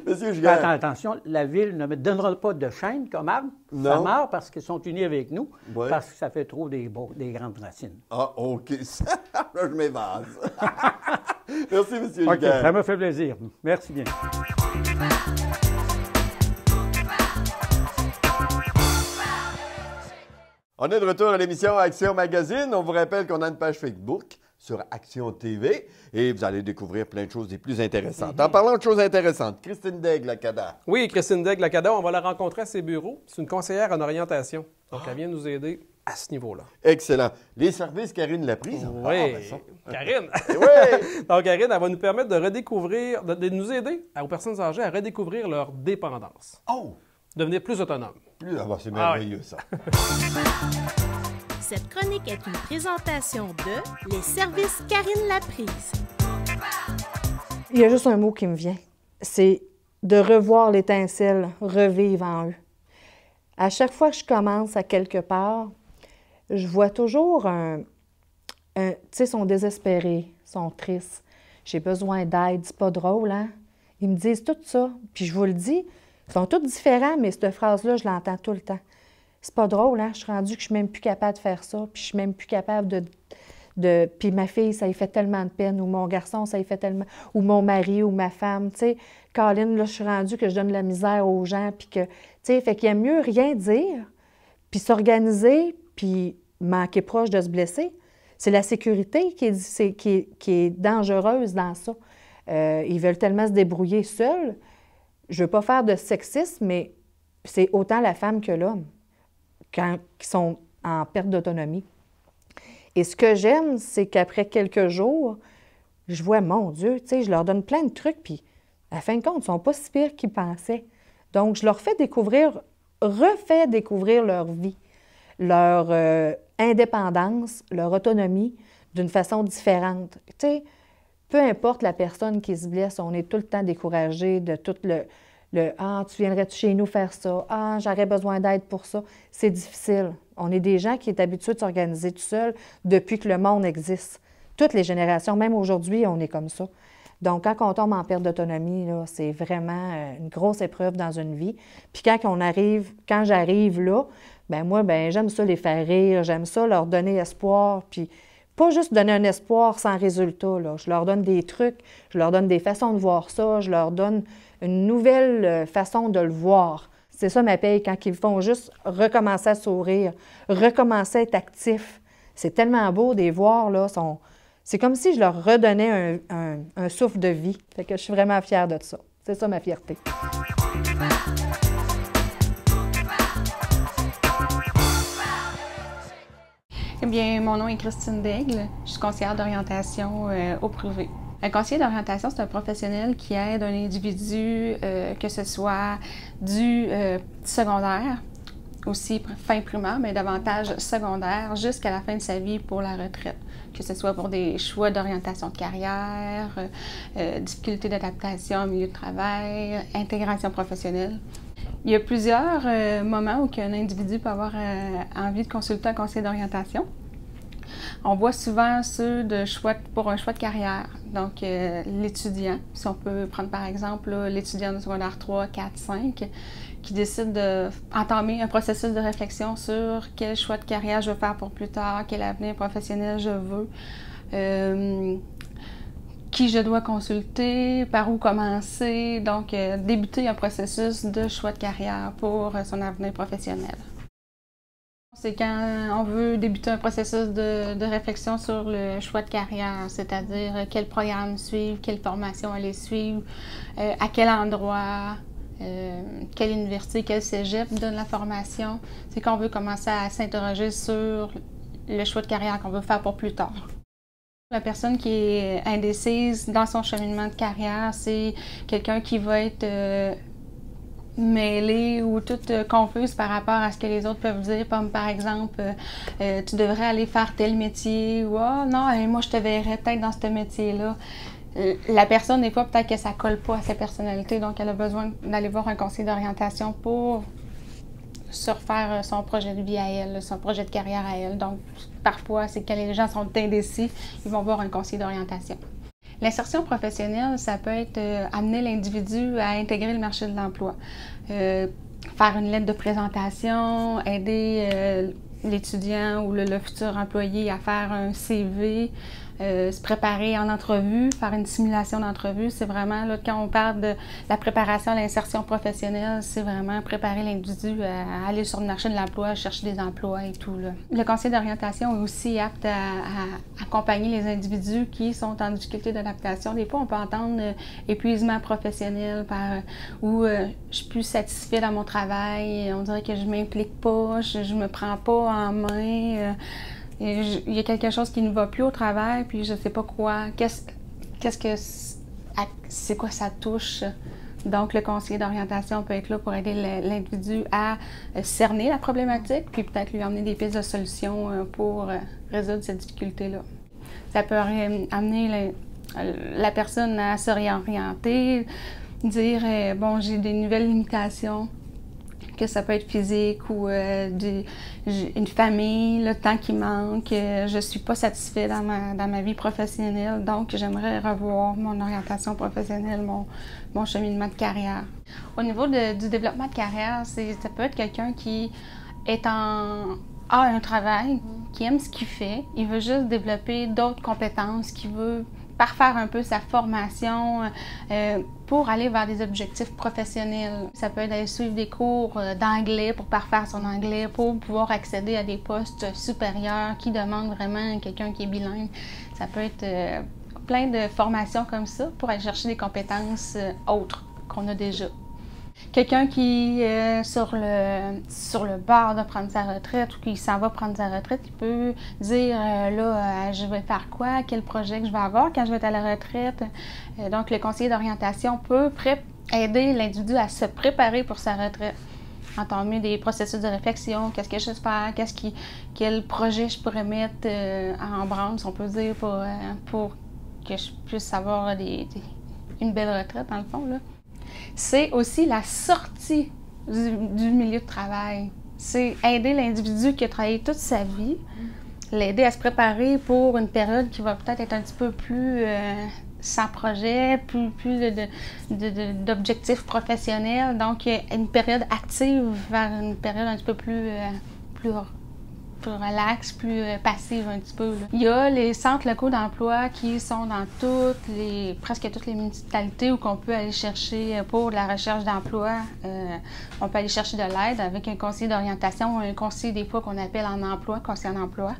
Monsieur Giguère. Attention, la Ville ne me donnera pas de chêne comme arbre. Ça meurt parce qu'ils sont unis avec nous, parce que ça fait trop des grandes racines. Ah, OK. Là, je m'évase. Merci, M. Giguère. Ça me fait plaisir. Merci bien. On est de retour à l'émission Action Magazine. On vous rappelle qu'on a une page Facebook sur Action TV et vous allez découvrir plein de choses des plus intéressantes. En parlant de choses intéressantes, Christine Daigle-Lacada. Oui, Christine Daigle-Lacada, on va la rencontrer à ses bureaux. C'est une conseillère en orientation. Donc, elle vient nous aider à ce niveau-là. Excellent. Les services Karine Laprise. Oui, Karine. Oui. Donc, Karine, elle va nous permettre de redécouvrir, de nous aider aux personnes âgées à redécouvrir leur dépendance. Oh! Devenir plus autonome. C'est merveilleux, ça. Cette chronique est une présentation de Les services Karine Laprise. Il y a juste un mot qui me vient. C'est de revoir l'étincelle revivre en eux. À chaque fois que je commence à quelque part, je vois toujours tu sais, ils sont désespérés, ils sont tristes. J'ai besoin d'aide, c'est pas drôle, hein? Ils me disent tout ça, puis je vous le dis, ils sont tous différents, mais cette phrase-là, je l'entends tout le temps. C'est pas drôle, hein? Je suis rendue que je suis même plus capable de faire ça, puis je suis même plus capable de... Puis ma fille, ça lui fait tellement de peine, ou mon garçon, ça lui fait tellement... Ou mon mari, ou ma femme, tu sais. Caroline, là, je suis rendue que je donne la misère aux gens, puis que... Tu sais, fait qu'il y a mieux rien dire, puis s'organiser, puis manquer proche de se blesser. C'est la sécurité qui est dangereuse dans ça. Ils veulent tellement se débrouiller seuls. Je ne veux pas faire de sexisme, mais c'est autant la femme que l'homme qui sont en perte d'autonomie. Et ce que j'aime, c'est qu'après quelques jours, je vois, mon Dieu, tu sais, je leur donne plein de trucs, puis à la fin de compte, ils ne sont pas si pires qu'ils pensaient. Donc, je leur refais découvrir leur vie, leur indépendance, leur autonomie d'une façon différente. Tu sais, peu importe la personne qui se blesse, on est tout le temps découragé de tout le « Ah, tu viendrais-tu chez nous faire ça? Ah, j'aurais besoin d'aide pour ça. » C'est difficile. On est des gens qui sont habitués de s'organiser tout seuls depuis que le monde existe. Toutes les générations, même aujourd'hui, on est comme ça. Donc, quand on tombe en perte d'autonomie, c'est vraiment une grosse épreuve dans une vie. Puis quand j'arrive là, ben moi, j'aime ça les faire rire, j'aime ça leur donner espoir, puis pas juste donner un espoir sans résultat, là. Je leur donne des trucs, je leur donne des façons de voir ça, je leur donne une nouvelle façon de le voir. C'est ça ma paye, quand ils font juste recommencer à sourire, recommencer à être actifs. C'est tellement beau de les voir, là. C'est comme si je leur redonnais un souffle de vie. Fait que je suis vraiment fière de ça. C'est ça ma fierté. Eh bien, mon nom est Christine Daigle. Je suis conseillère d'orientation au privé. Un conseiller d'orientation, c'est un professionnel qui aide un individu, que ce soit du secondaire, aussi fin primaire, mais davantage secondaire, jusqu'à la fin de sa vie pour la retraite. Que ce soit pour des choix d'orientation de carrière, difficultés d'adaptation au milieu de travail, intégration professionnelle. Il y a plusieurs moments où un individu peut avoir envie de consulter un conseiller d'orientation. On voit souvent ceux pour un choix de carrière. Donc, l'étudiant, si on peut prendre par exemple l'étudiant de secondaire 3, 4, 5, qui décide d'entamer un processus de réflexion sur quel choix de carrière je veux faire pour plus tard, quel avenir professionnel je veux. Qui je dois consulter, par où commencer, donc débuter un processus de choix de carrière pour son avenir professionnel. C'est quand on veut débuter un processus de réflexion sur le choix de carrière, c'est-à-dire quel programme suivre, quelle formation aller suivre, à quel endroit, quelle université, quel cégep donne la formation. C'est qu'on veut commencer à s'interroger sur le choix de carrière qu'on veut faire pour plus tard. La personne qui est indécise dans son cheminement de carrière, c'est quelqu'un qui va être mêlée ou toute confuse par rapport à ce que les autres peuvent dire, comme par exemple, tu devrais aller faire tel métier, ou ah non, moi je te verrais peut-être dans ce métier-là. La personne, des fois, peut-être que ça ne colle pas à sa personnalité, donc elle a besoin d'aller voir un conseiller d'orientation pour se refaire son projet de vie à elle, son projet de carrière à elle. Donc, parfois, c'est quand les gens sont indécis, ils vont voir un conseiller d'orientation. L'insertion professionnelle, ça peut être amener l'individu à intégrer le marché de l'emploi. Faire une lettre de présentation, aider l'étudiant ou le futur employé à faire un CV, se préparer en entrevue, faire une simulation d'entrevue. C'est vraiment, là, quand on parle de la préparation à l'insertion professionnelle, c'est vraiment préparer l'individu à aller sur le marché de l'emploi, chercher des emplois et tout, là. Le conseiller d'orientation est aussi apte à accompagner les individus qui sont en difficulté d'adaptation. Des fois, on peut entendre épuisement professionnel ou je suis plus satisfait dans mon travail, on dirait que je m'implique pas, je me prends pas en main. Il y a quelque chose qui ne va plus au travail, puis je ne sais pas quoi. C'est quoi ça touche? Donc, le conseiller d'orientation peut être là pour aider l'individu à cerner la problématique, puis peut-être lui emmener des pistes de solutions pour résoudre cette difficulté-là. Ça peut amener la personne à se réorienter, dire bon, j'ai des nouvelles limitations, que ça peut être physique ou une famille, le temps qui manque, je ne suis pas satisfait dans ma vie professionnelle, donc j'aimerais revoir mon orientation professionnelle, mon cheminement de carrière. Au niveau du développement de carrière, ça peut être quelqu'un qui a un travail, qui aime ce qu'il fait, il veut juste développer d'autres compétences, qui veut parfaire un peu sa formation pour aller vers des objectifs professionnels. Ça peut être d'aller suivre des cours d'anglais pour parfaire son anglais, pour pouvoir accéder à des postes supérieurs qui demandent vraiment quelqu'un qui est bilingue. Ça peut être plein de formations comme ça pour aller chercher des compétences autres qu'on a déjà. Quelqu'un qui est sur le bord de prendre sa retraite ou qui s'en va prendre sa retraite, il peut dire je vais faire quoi, quel projet que je vais avoir quand je vais être à la retraite. Donc, le conseiller d'orientation peut aider l'individu à se préparer pour sa retraite. Entamer des processus de réflexion, qu'est-ce que je vais faire, quel projet je pourrais mettre en branle, si on peut dire, pour que je puisse avoir une belle retraite, dans le fond, là. C'est aussi la sortie du milieu de travail. C'est aider l'individu qui a travaillé toute sa vie, l'aider à se préparer pour une période qui va peut-être être un petit peu plus sans projet, plus d'objectifs professionnels. Donc, une période active vers une période un petit peu plus plus relax, plus passive un petit peu. Là. Il y a les centres locaux d'emploi qui sont dans presque toutes les municipalités où on peut aller chercher pour de la recherche d'emploi. On peut aller chercher de l'aide avec un conseiller d'orientation, un conseiller des fois qu'on appelle en emploi, conseiller en emploi,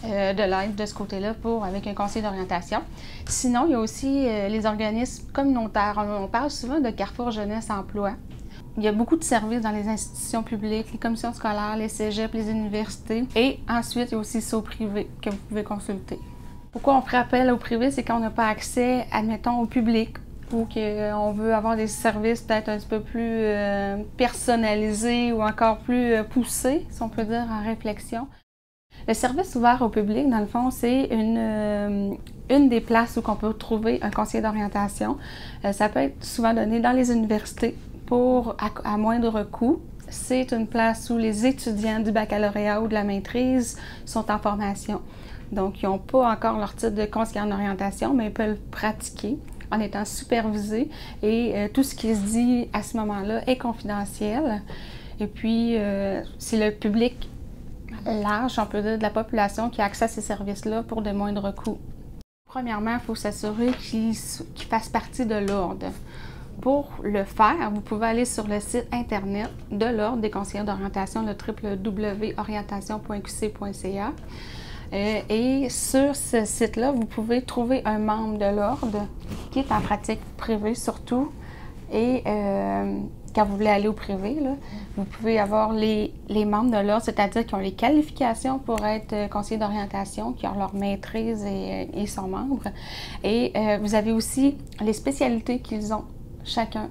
de l'aide de ce côté-là avec un conseiller d'orientation. Sinon, il y a aussi les organismes communautaires. On parle souvent de Carrefour Jeunesse Emploi. Il y a beaucoup de services dans les institutions publiques, les commissions scolaires, les cégeps, les universités. Et ensuite, il y a aussi ça au privé que vous pouvez consulter. Pourquoi on ferait appel au privé? C'est quand on n'a pas accès, admettons, au public ou qu'on veut avoir des services peut-être un petit peu plus personnalisés ou encore plus poussés, si on peut dire, en réflexion. Le service ouvert au public, dans le fond, c'est une des places où on peut trouver un conseiller d'orientation. Ça peut être souvent donné dans les universités à moindre coût. C'est une place où les étudiants du baccalauréat ou de la maîtrise sont en formation. Donc, ils n'ont pas encore leur titre de conseiller en orientation, mais ils peuvent le pratiquer en étant supervisés. Et tout ce qui se dit à ce moment-là est confidentiel. Et puis, c'est le public large, on peut dire, de la population qui a accès à ces services-là pour de moindres coûts. Premièrement, il faut s'assurer qu'ils fassent partie de l'ordre. Pour le faire, vous pouvez aller sur le site Internet de l'Ordre des conseillers d'orientation, le www.orientation.qc.ca. Et sur ce site-là, vous pouvez trouver un membre de l'Ordre qui est en pratique privée surtout. Et quand vous voulez aller au privé, là, vous pouvez avoir les membres de l'Ordre, c'est-à-dire qui ont les qualifications pour être conseillers d'orientation, qui ont leur maîtrise et sont membres. Et vous avez aussi les spécialités qu'ils ont chacun.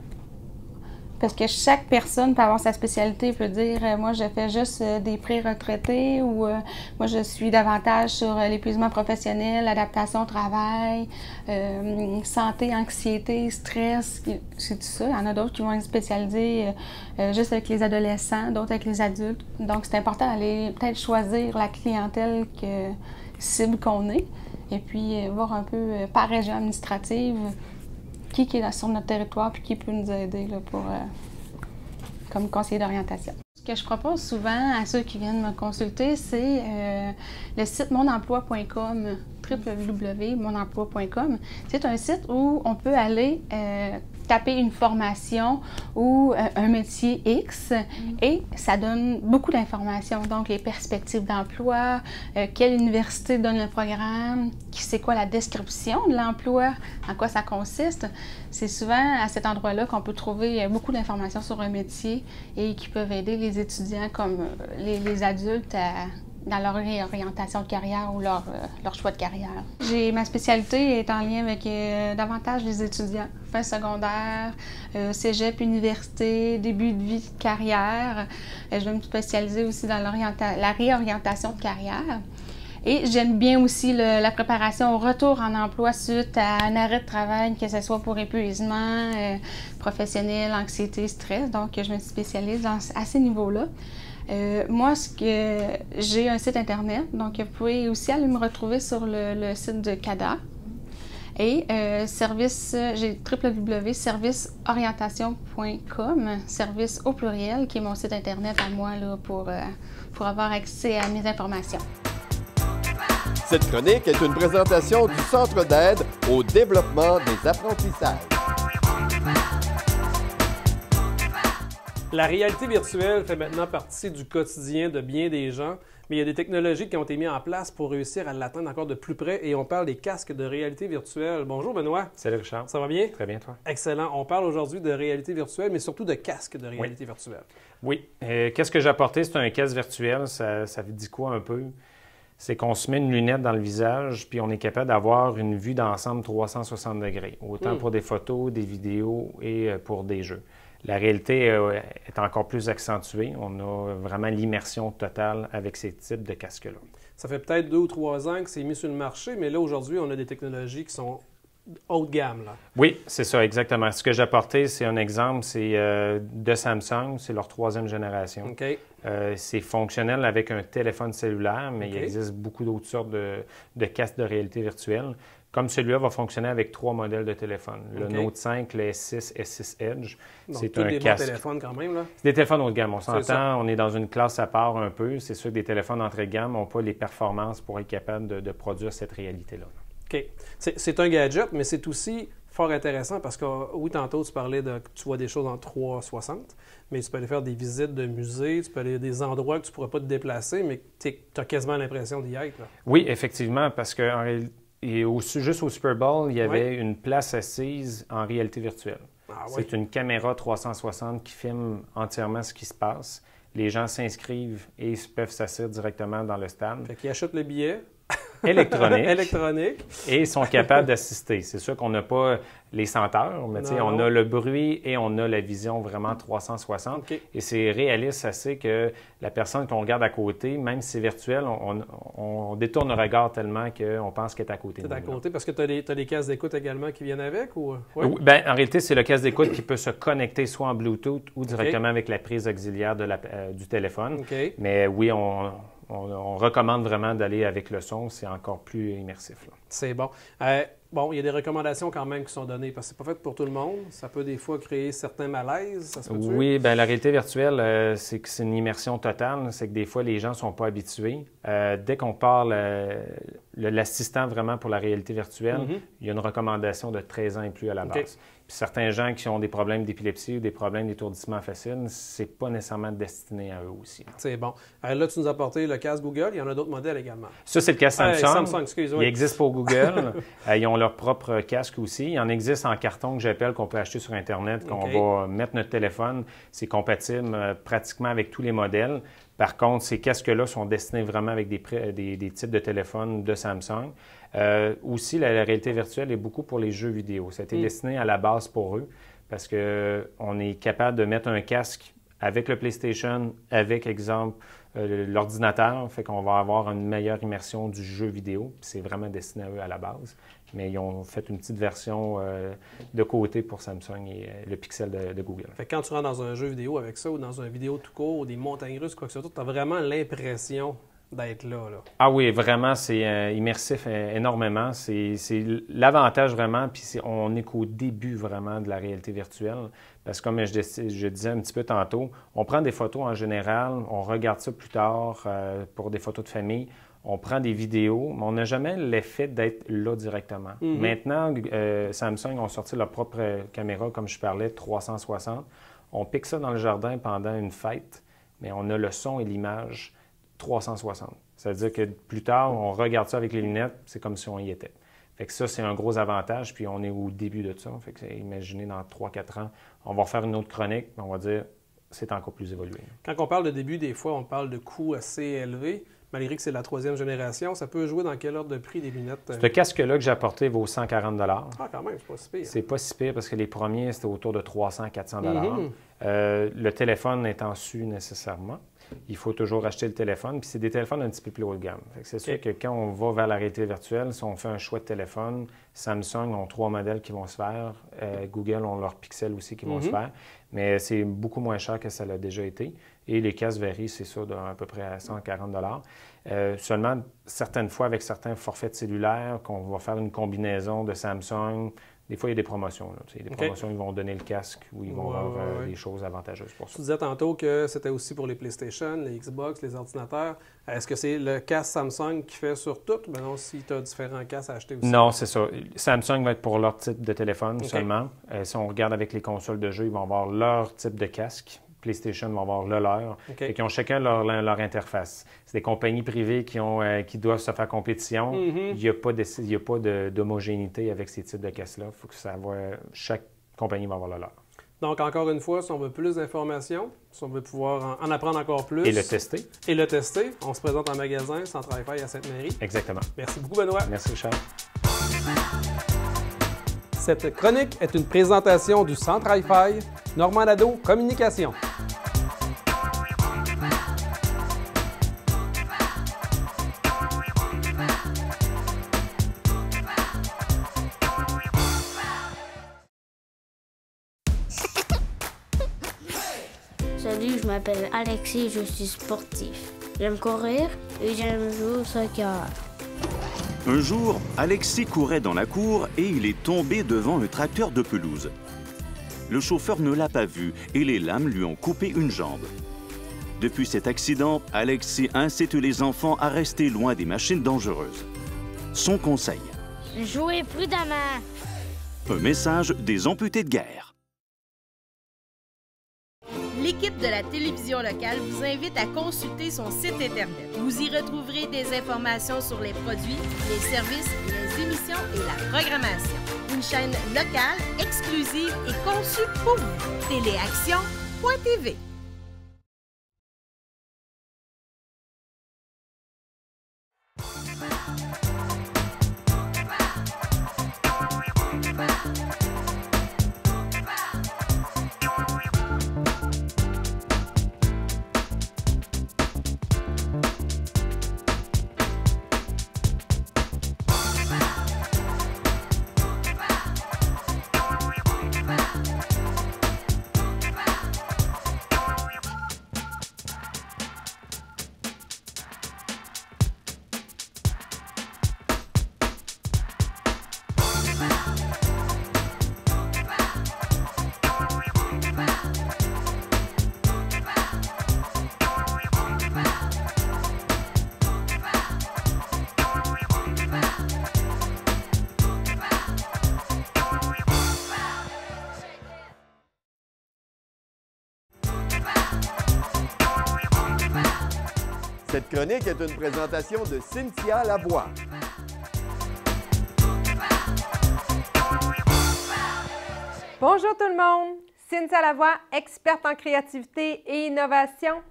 Parce que chaque personne peut avoir sa spécialité, peut dire moi je fais juste des pré-retraités ou moi je suis davantage sur l'épuisement professionnel, l'adaptation au travail, santé, anxiété, stress, c'est tout ça. Il y en a d'autres qui vont être spécialisés juste avec les adolescents, d'autres avec les adultes. Donc c'est important d'aller peut-être choisir la clientèle cible qu'on est et puis voir un peu par région administrative qui est sur notre territoire puis qui peut nous aider là, comme conseiller d'orientation. Ce que je propose souvent à ceux qui viennent me consulter, c'est le site monemploi.com, www.monemploi.com. C'est un site où on peut aller taper une formation ou un métier X et ça donne beaucoup d'informations. Donc, les perspectives d'emploi, quelle université donne le programme, c'est quoi la description de l'emploi, en quoi ça consiste. C'est souvent à cet endroit-là qu'on peut trouver beaucoup d'informations sur un métier et qui peuvent aider les étudiants comme les adultes dans leur réorientation de carrière ou leur choix de carrière. Ma spécialité est en lien avec davantage les étudiants, fin secondaire, cégep, université, début de vie de carrière. Je vais me spécialiser aussi dans la réorientation de carrière. Et j'aime bien aussi la préparation au retour en emploi suite à un arrêt de travail, que ce soit pour épuisement professionnel, anxiété, stress. Donc, je me spécialise à ces niveaux-là. Moi, j'ai un site Internet, donc vous pouvez aussi aller me retrouver sur le site de CADA. Et j'ai www.serviceorientation.com, service au pluriel, qui est mon site Internet à moi là, pour avoir accès à mes informations. Cette chronique est une présentation du Centre d'aide au développement des apprentissages. La réalité virtuelle fait maintenant partie du quotidien de bien des gens, mais il y a des technologies qui ont été mises en place pour réussir à l'atteindre encore de plus près et on parle des casques de réalité virtuelle. Bonjour Benoît. Salut Richard. Ça va bien? Très bien, toi. Excellent. On parle aujourd'hui de réalité virtuelle, mais surtout de casques de réalité virtuelle. Oui. Qu'est-ce que j'ai apporté? C'est un casque virtuel. Ça dit quoi un peu? C'est qu'on se met une lunette dans le visage, puis on est capable d'avoir une vue d'ensemble 360 degrés, autant pour des photos, des vidéos et pour des jeux. La réalité est encore plus accentuée. On a vraiment l'immersion totale avec ces types de casques-là. Ça fait peut-être 2 ou 3 ans que c'est mis sur le marché, mais là, aujourd'hui, on a des technologies qui sont haut de gamme, là. Oui, c'est ça, exactement. Ce que j'ai apporté, c'est un exemple, c'est de Samsung, c'est leur 3e génération. OK. C'est fonctionnel avec un téléphone cellulaire, mais il existe beaucoup d'autres sortes de casques de réalité virtuelle. comme celui-là va fonctionner avec 3 modèles de téléphone. Le OK. Note 5, le S6, S6 Edge. Donc, C'est tous un des bons casque. téléphones quand même, là. C'est des téléphones haut de gamme. On C'est ça. s'entend, on est dans une classe à part un peu. C'est sûr que des téléphones entrée de gamme n'ont pas les performances pour être capable de produire cette réalité-là. OK. C'est un gadget, mais c'est aussi fort intéressant parce que, oui, tantôt, tu parlais de tu vois des choses en 360, mais tu peux aller faire des visites de musées, tu peux aller à des endroits que tu ne pourrais pas te déplacer, mais tu as quasiment l'impression d'y être, là. Oui, effectivement, parce que juste au Super Bowl, il y avait Oui. une place assise en réalité virtuelle. Ah oui. C'est une caméra 360 qui filme entièrement ce qui se passe. Les gens s'inscrivent et peuvent s'asseoir directement dans le stade. Fait qu'ils achètent le billet. Électronique. Électronique. Et sont capables d'assister. C'est sûr qu'on n'a pas les senteurs, mais tu sais, on a le bruit et on a la vision vraiment 360. OK. Et c'est réaliste assez que la personne qu'on regarde à côté, même si c'est virtuel, on détourne le regard tellement qu'on pense qu'elle est à côté. C'est à côté parce que tu as les cases d'écoute également qui viennent avec? Ou... Oui. Ben, en réalité, c'est le casque d'écoute qui peut se connecter soit en Bluetooth ou directement avec la prise auxiliaire du téléphone. OK. Mais oui, on recommande vraiment d'aller avec le son, c'est encore plus immersif. C'est bon. Bon, il y a des recommandations quand même qui sont données parce que c'est pas fait pour tout le monde. Ça peut des fois créer certains malaises. Ça se peut-tu? Oui, bien, la réalité virtuelle, c'est que c'est une immersion totale. C'est que des fois, les gens ne sont pas habitués. Dès qu'on parle l'assistant vraiment pour la réalité virtuelle, il y a une recommandation de 13 ans et plus à la base. OK. Puis certains gens qui ont des problèmes d'épilepsie ou des problèmes d'étourdissement facile, c'est pas nécessairement destiné à eux aussi. C'est bon. Là, tu nous as apporté le casque Google. Il y en a d'autres modèles également. Ça, c'est le casque Samsung. Samsung, excuse-moi. Il existe pour Google. Ils ont leur propre casque aussi. Il en existe en carton que j'appelle, qu'on peut acheter sur Internet, qu'on va mettre notre téléphone. C'est compatible pratiquement avec tous les modèles. Par contre, ces casques-là sont destinés vraiment avec des types de téléphones de Samsung. Aussi, la réalité virtuelle est beaucoup pour les jeux vidéo. Ça a été destiné à la base pour eux parce qu'on est capable de mettre un casque avec le PlayStation, avec, exemple, l'ordinateur. Fait qu'on va avoir une meilleure immersion du jeu vidéo. C'est vraiment destiné à eux à la base. Mais ils ont fait une petite version de côté pour Samsung et le Pixel de Google. Fait que quand tu rentres dans un jeu vidéo avec ça ou dans un vidéo tout court ou des montagnes russes, quoi que ce soit, tu as vraiment l'impression d'être là. Ah oui, vraiment, c'est immersif énormément. C'est l'avantage vraiment, puis on est qu'au début vraiment de la réalité virtuelle. Parce que comme je disais un petit peu tantôt, on prend des photos en général, on regarde ça plus tard pour des photos de famille. On prend des vidéos, mais on n'a jamais l'effet d'être là directement. Maintenant, Samsung ont sorti leur propre caméra, comme je parlais, 360. On pique ça dans le jardin pendant une fête, mais on a le son et l'image 360. C'est-à-dire que plus tard, on regarde ça avec les lunettes, c'est comme si on y était. Fait que ça, c'est un gros avantage, puis on est au début de ça. Fait que imaginez, dans 3-4 ans, on va faire une autre chronique, on va dire c'est encore plus évolué. Quand on parle de début, des fois, on parle de coûts assez élevés. Malgré que c'est la 3e génération, ça peut jouer dans quel ordre de prix des lunettes? Ce casque-là que j'ai apporté vaut 140 $. Ah, quand même, c'est pas si pire. C'est pas si pire parce que les premiers, c'était autour de 300-400 $. Le téléphone étant su nécessairement, il faut toujours acheter le téléphone. Puis c'est des téléphones un petit peu plus haut de gamme. C'est sûr que quand on va vers la réalité virtuelle, si on fait un choix de téléphone, Samsung ont 3 modèles qui vont se faire. Google ont leurs Pixel aussi qui vont se faire. Mais c'est beaucoup moins cher que ça l'a déjà été. Et les casques varient, c'est ça, d'à peu près à 140 $. Seulement, certaines fois, avec certains forfaits cellulaires, qu'on va faire une combinaison de Samsung. Des fois, il y a des promotions. Des promotions, ils vont donner le casque ou ils vont avoir des choses avantageuses pour ça. Tu disais tantôt que c'était aussi pour les PlayStation, les Xbox, les ordinateurs. Est-ce que c'est le casque Samsung qui fait sur tout? Ben non, si tu as différents casques à acheter aussi. Non, c'est ça. Samsung va être pour leur type de téléphone seulement. Si on regarde avec les consoles de jeu, ils vont avoir leur type de casque. PlayStation vont avoir le leur. Et qui ont chacun leur interface. C'est des compagnies privées qui doivent se faire compétition. Il n'y a pas d'homogénéité avec ces types de casques-là. Il faut que chaque compagnie va avoir le leur. Donc, encore une fois, si on veut plus d'informations, si on veut pouvoir en apprendre encore plus. Et le tester. On se présente en magasin, Centre Hi-Fi à Sainte-Marie. Exactement. Merci beaucoup, Benoît. Merci, Richard. Cette chronique est une présentation du Centre Hi-Fi, Normand Nadeau Communication. Salut, je m'appelle Alexis, je suis sportif. J'aime courir et j'aime jouer au soccer. Un jour, Alexis courait dans la cour et il est tombé devant un tracteur de pelouse. Le chauffeur ne l'a pas vu et les lames lui ont coupé une jambe. Depuis cet accident, Alexis incite les enfants à rester loin des machines dangereuses. Son conseil: jouez prudemment. Un message des amputés de guerre. L'équipe de la télévision locale vous invite à consulter son site Internet. Vous y retrouverez des informations sur les produits, les services, les émissions et la programmation. Une chaîne locale, exclusive et conçue pour vous. Téléaction.tv. Cette chronique est une présentation de Cynthia Lavoie. Bonjour tout le monde, Cynthia Lavoie, experte en créativité et innovation.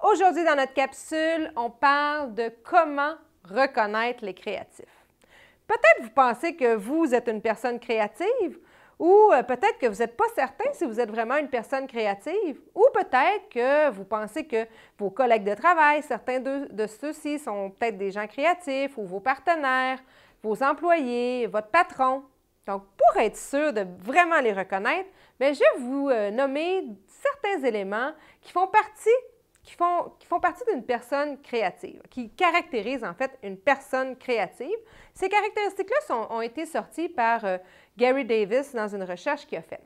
Aujourd'hui dans notre capsule, on parle de comment reconnaître les créatifs. Peut-être vous pensez que vous êtes une personne créative ou peut-être que vous n'êtes pas certain si vous êtes vraiment une personne créative ou peut-être que vous pensez que vos collègues de travail, certains de ceux-ci sont peut-être des gens créatifs ou vos partenaires, vos employés, votre patron. Donc, pour être sûr de vraiment les reconnaître, bien, je vais vous nommer certains éléments qui font partie d'une personne créative, qui caractérisent en fait une personne créative. Ces caractéristiques-là ont été sorties par Gary Davis dans une recherche qu'il a faite.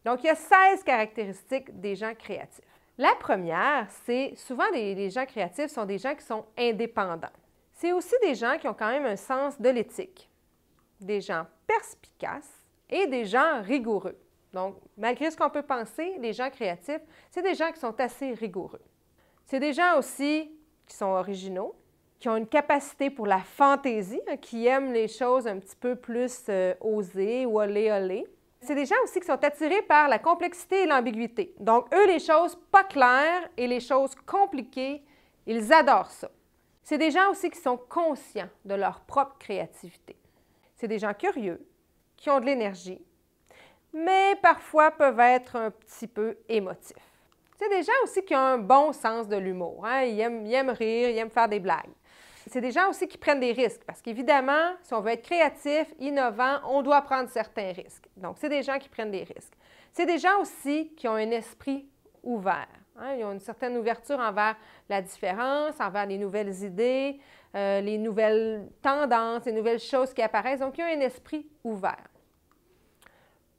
Donc, il y a 16 caractéristiques des gens créatifs. La première, c'est souvent les gens créatifs sont des gens qui sont indépendants. C'est aussi des gens qui ont quand même un sens de l'éthique, des gens perspicaces et des gens rigoureux. Donc, malgré ce qu'on peut penser, les gens créatifs, c'est des gens qui sont assez rigoureux. C'est des gens aussi qui sont originaux, qui ont une capacité pour la fantaisie, qui aiment les choses un petit peu plus osées ou olé. C'est des gens aussi qui sont attirés par la complexité et l'ambiguïté. Donc, eux, les choses pas claires et les choses compliquées, ils adorent ça. C'est des gens aussi qui sont conscients de leur propre créativité. C'est des gens curieux, qui ont de l'énergie, mais parfois peuvent être un petit peu émotifs. C'est des gens aussi qui ont un bon sens de l'humour. Hein? Ils aiment rire, ils aiment faire des blagues. C'est des gens aussi qui prennent des risques parce qu'évidemment, si on veut être créatif, innovant, on doit prendre certains risques. Donc, c'est des gens qui prennent des risques. C'est des gens aussi qui ont un esprit ouvert. Hein? Ils ont une certaine ouverture envers la différence, envers les nouvelles idées, les nouvelles tendances, les nouvelles choses qui apparaissent. Donc, ils ont un esprit ouvert.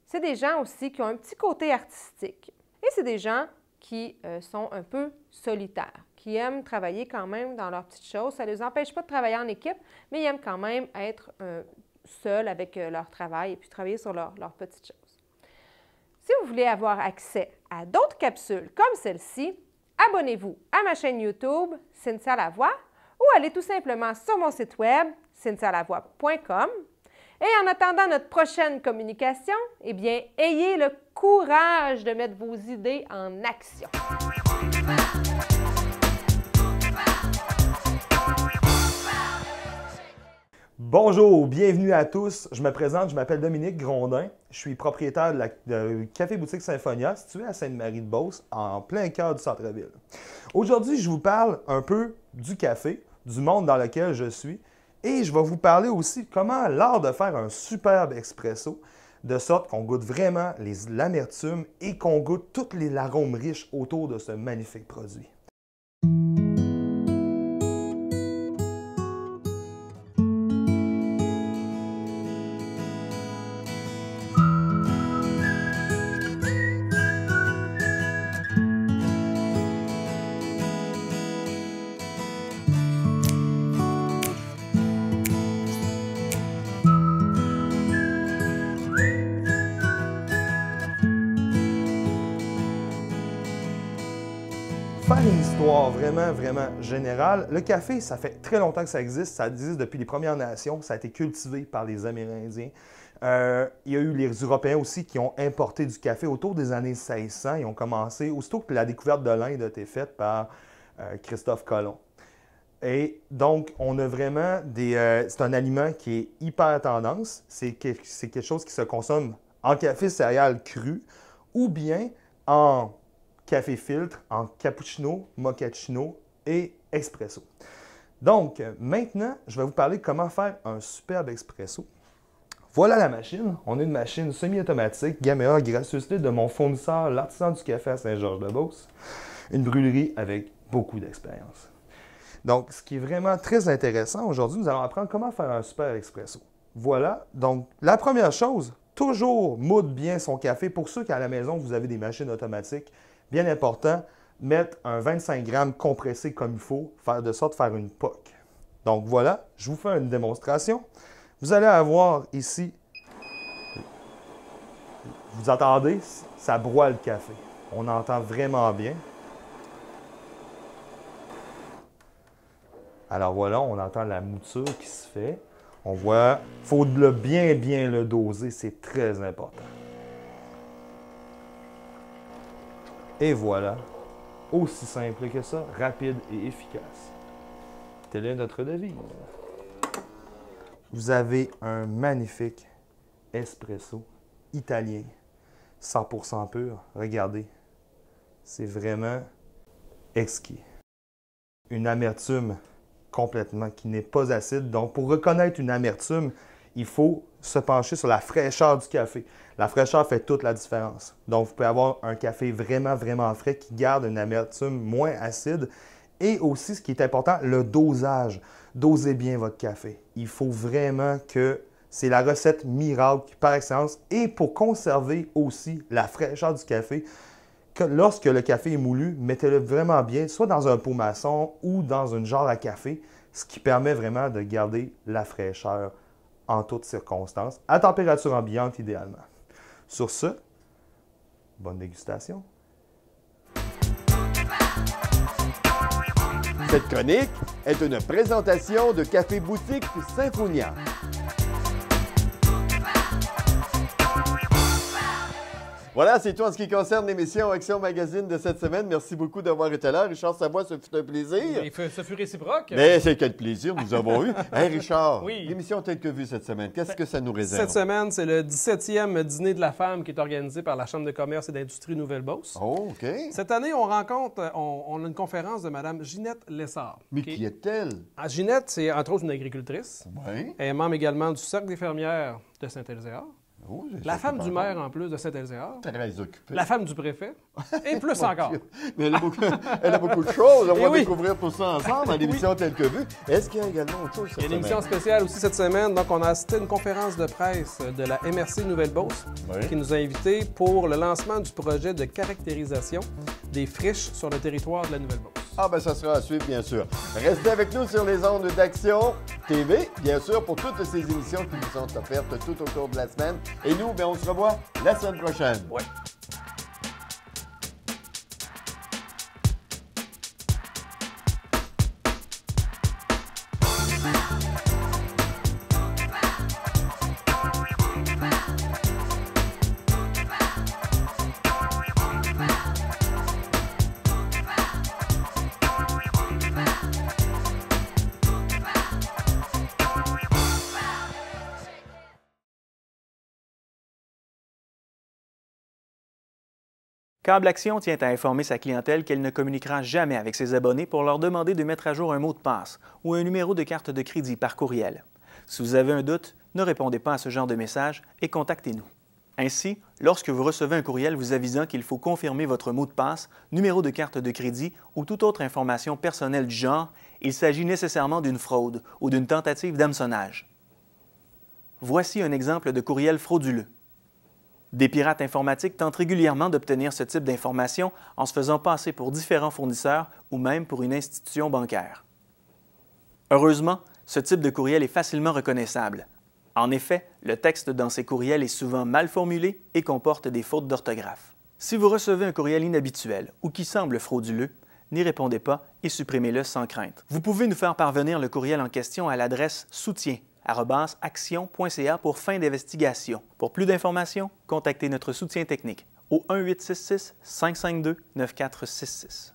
C'est des gens aussi qui ont un petit côté artistique. Et c'est des gens qui sont un peu solitaires, qui aiment travailler quand même dans leurs petites choses. Ça ne les empêche pas de travailler en équipe, mais ils aiment quand même être seuls avec leur travail et puis travailler sur leurs petites choses. Si vous voulez avoir accès à d'autres capsules comme celle-ci, abonnez-vous à ma chaîne YouTube, Cynthia Lavoie, ou allez tout simplement sur mon site web, cynthialavoie.com. Et en attendant notre prochaine communication, eh bien, ayez le courage de mettre vos idées en action. Bonjour, bienvenue à tous. Je me présente, je m'appelle Dominique Grondin. Je suis propriétaire de la café-boutique Symphonia, située à Sainte-Marie-de-Beauce, en plein cœur du centre-ville. Aujourd'hui, je vous parle un peu du café, du monde dans lequel je suis, et je vais vous parler aussi de comment l'art de faire un superbe expresso, de sorte qu'on goûte vraiment l'amertume et qu'on goûte tous les arômes riches autour de ce magnifique produit. faire une histoire vraiment, vraiment générale, le café, ça fait très longtemps que ça existe depuis les Premières Nations, ça a été cultivé par les Amérindiens. Il y a eu les Européens aussi qui ont importé du café autour des années 1600. Ils ont commencé, aussitôt que la découverte de l'Inde a été faite par Christophe Colomb. Et donc, on a vraiment c'est un aliment qui est hyper tendance. C'est quelque chose qui se consomme en café céréales cru ou bien en café filtre, en cappuccino, mochaccino et espresso. Donc, maintenant, je vais vous parler de comment faire un superbe espresso. Voilà la machine. On a une machine semi-automatique Gamea, gracieuseté de mon fournisseur, l'artisan du café à Saint-Georges-de-Beauce. Une brûlerie avec beaucoup d'expérience. Donc, ce qui est vraiment très intéressant aujourd'hui, nous allons apprendre comment faire un super expresso. Voilà. Donc, la première chose, toujours moudre bien son café. Pour ceux qui à la maison, vous avez des machines automatiques, bien important, mettre un 25 grammes compressé comme il faut, faire de sorte de faire une poque. Donc, voilà. Je vous fais une démonstration. Vous allez avoir ici, vous entendez, ça broie le café. On entend vraiment bien. Alors voilà, on entend la mouture qui se fait. On voit, il faut bien le doser, c'est très important. Et voilà, aussi simple que ça, rapide et efficace. Tel est notre devise. Vous avez un magnifique espresso italien, 100% pur. Regardez, c'est vraiment exquis. Une amertume complètement qui n'est pas acide. Donc, pour reconnaître une amertume, il faut se pencher sur la fraîcheur du café. La fraîcheur fait toute la différence. Donc, vous pouvez avoir un café vraiment, vraiment frais qui garde une amertume moins acide. Et aussi, ce qui est important, le dosage. Dosez bien votre café. Il faut vraiment que c'est la recette miracle par excellence. Et pour conserver aussi la fraîcheur du café, lorsque le café est moulu, mettez-le vraiment bien, soit dans un pot maçon ou dans une jarre à café, ce qui permet vraiment de garder la fraîcheur en toutes circonstances, à température ambiante idéalement. Sur ce, bonne dégustation. Cette chronique est une présentation de Café Boutique Symphonia. Voilà, c'est tout en ce qui concerne l'émission Action Magazine de cette semaine. Merci beaucoup d'avoir été là. Richard Savoie, ce fut un plaisir. Ce fut réciproque. Mais c'est quel plaisir nous avons eu. Hey Richard, oui. L'émission Telle que vue cette semaine, qu'est-ce que ça nous réserve? Cette semaine, c'est le 17e dîner de la femme qui est organisé par la Chambre de commerce et d'industrie Nouvelle-Beauce. Oh, OK. Cette année, on a une conférence de Mme Ginette Lessard. Mais qui est-elle? Ginette, c'est entre autres une agricultrice. Oui. Elle est membre également du Cercle des fermières de Saint-Elzéar. Oh, la femme du maire, en plus, de Saint-Elzéar. Très occupée. La femme du préfet. Et plus encore. Mais elle a beaucoup de choses. On va découvrir tout ça ensemble à l'émission Telle que vue. Est-ce qu'il y a également autre chose cette semaine? Il y a une émission spéciale aussi cette semaine. Donc, on a assisté à une conférence de presse de la MRC Nouvelle-Beauce qui nous a invités pour le lancement du projet de caractérisation des friches sur le territoire de la Nouvelle-Beauce. Ah ben ça sera à suivre, bien sûr. Restez avec nous sur les ondes d'Action TV, bien sûr, pour toutes ces émissions qui nous sont offertes tout au cours de la semaine. Et nous, ben, on se revoit la semaine prochaine. Ouais. Câble Action tient à informer sa clientèle qu'elle ne communiquera jamais avec ses abonnés pour leur demander de mettre à jour un mot de passe ou un numéro de carte de crédit par courriel. Si vous avez un doute, ne répondez pas à ce genre de message et contactez-nous. Ainsi, lorsque vous recevez un courriel vous avisant qu'il faut confirmer votre mot de passe, numéro de carte de crédit ou toute autre information personnelle du genre, il s'agit nécessairement d'une fraude ou d'une tentative d'hameçonnage. Voici un exemple de courriel frauduleux. Des pirates informatiques tentent régulièrement d'obtenir ce type d'informations en se faisant passer pour différents fournisseurs ou même pour une institution bancaire. Heureusement, ce type de courriel est facilement reconnaissable. En effet, le texte dans ces courriels est souvent mal formulé et comporte des fautes d'orthographe. Si vous recevez un courriel inhabituel ou qui semble frauduleux, n'y répondez pas et supprimez-le sans crainte. Vous pouvez nous faire parvenir le courriel en question à l'adresse soutien@action.ca pour fin d'investigation. Pour plus d'informations, contactez notre soutien technique au 1-866-552-9466.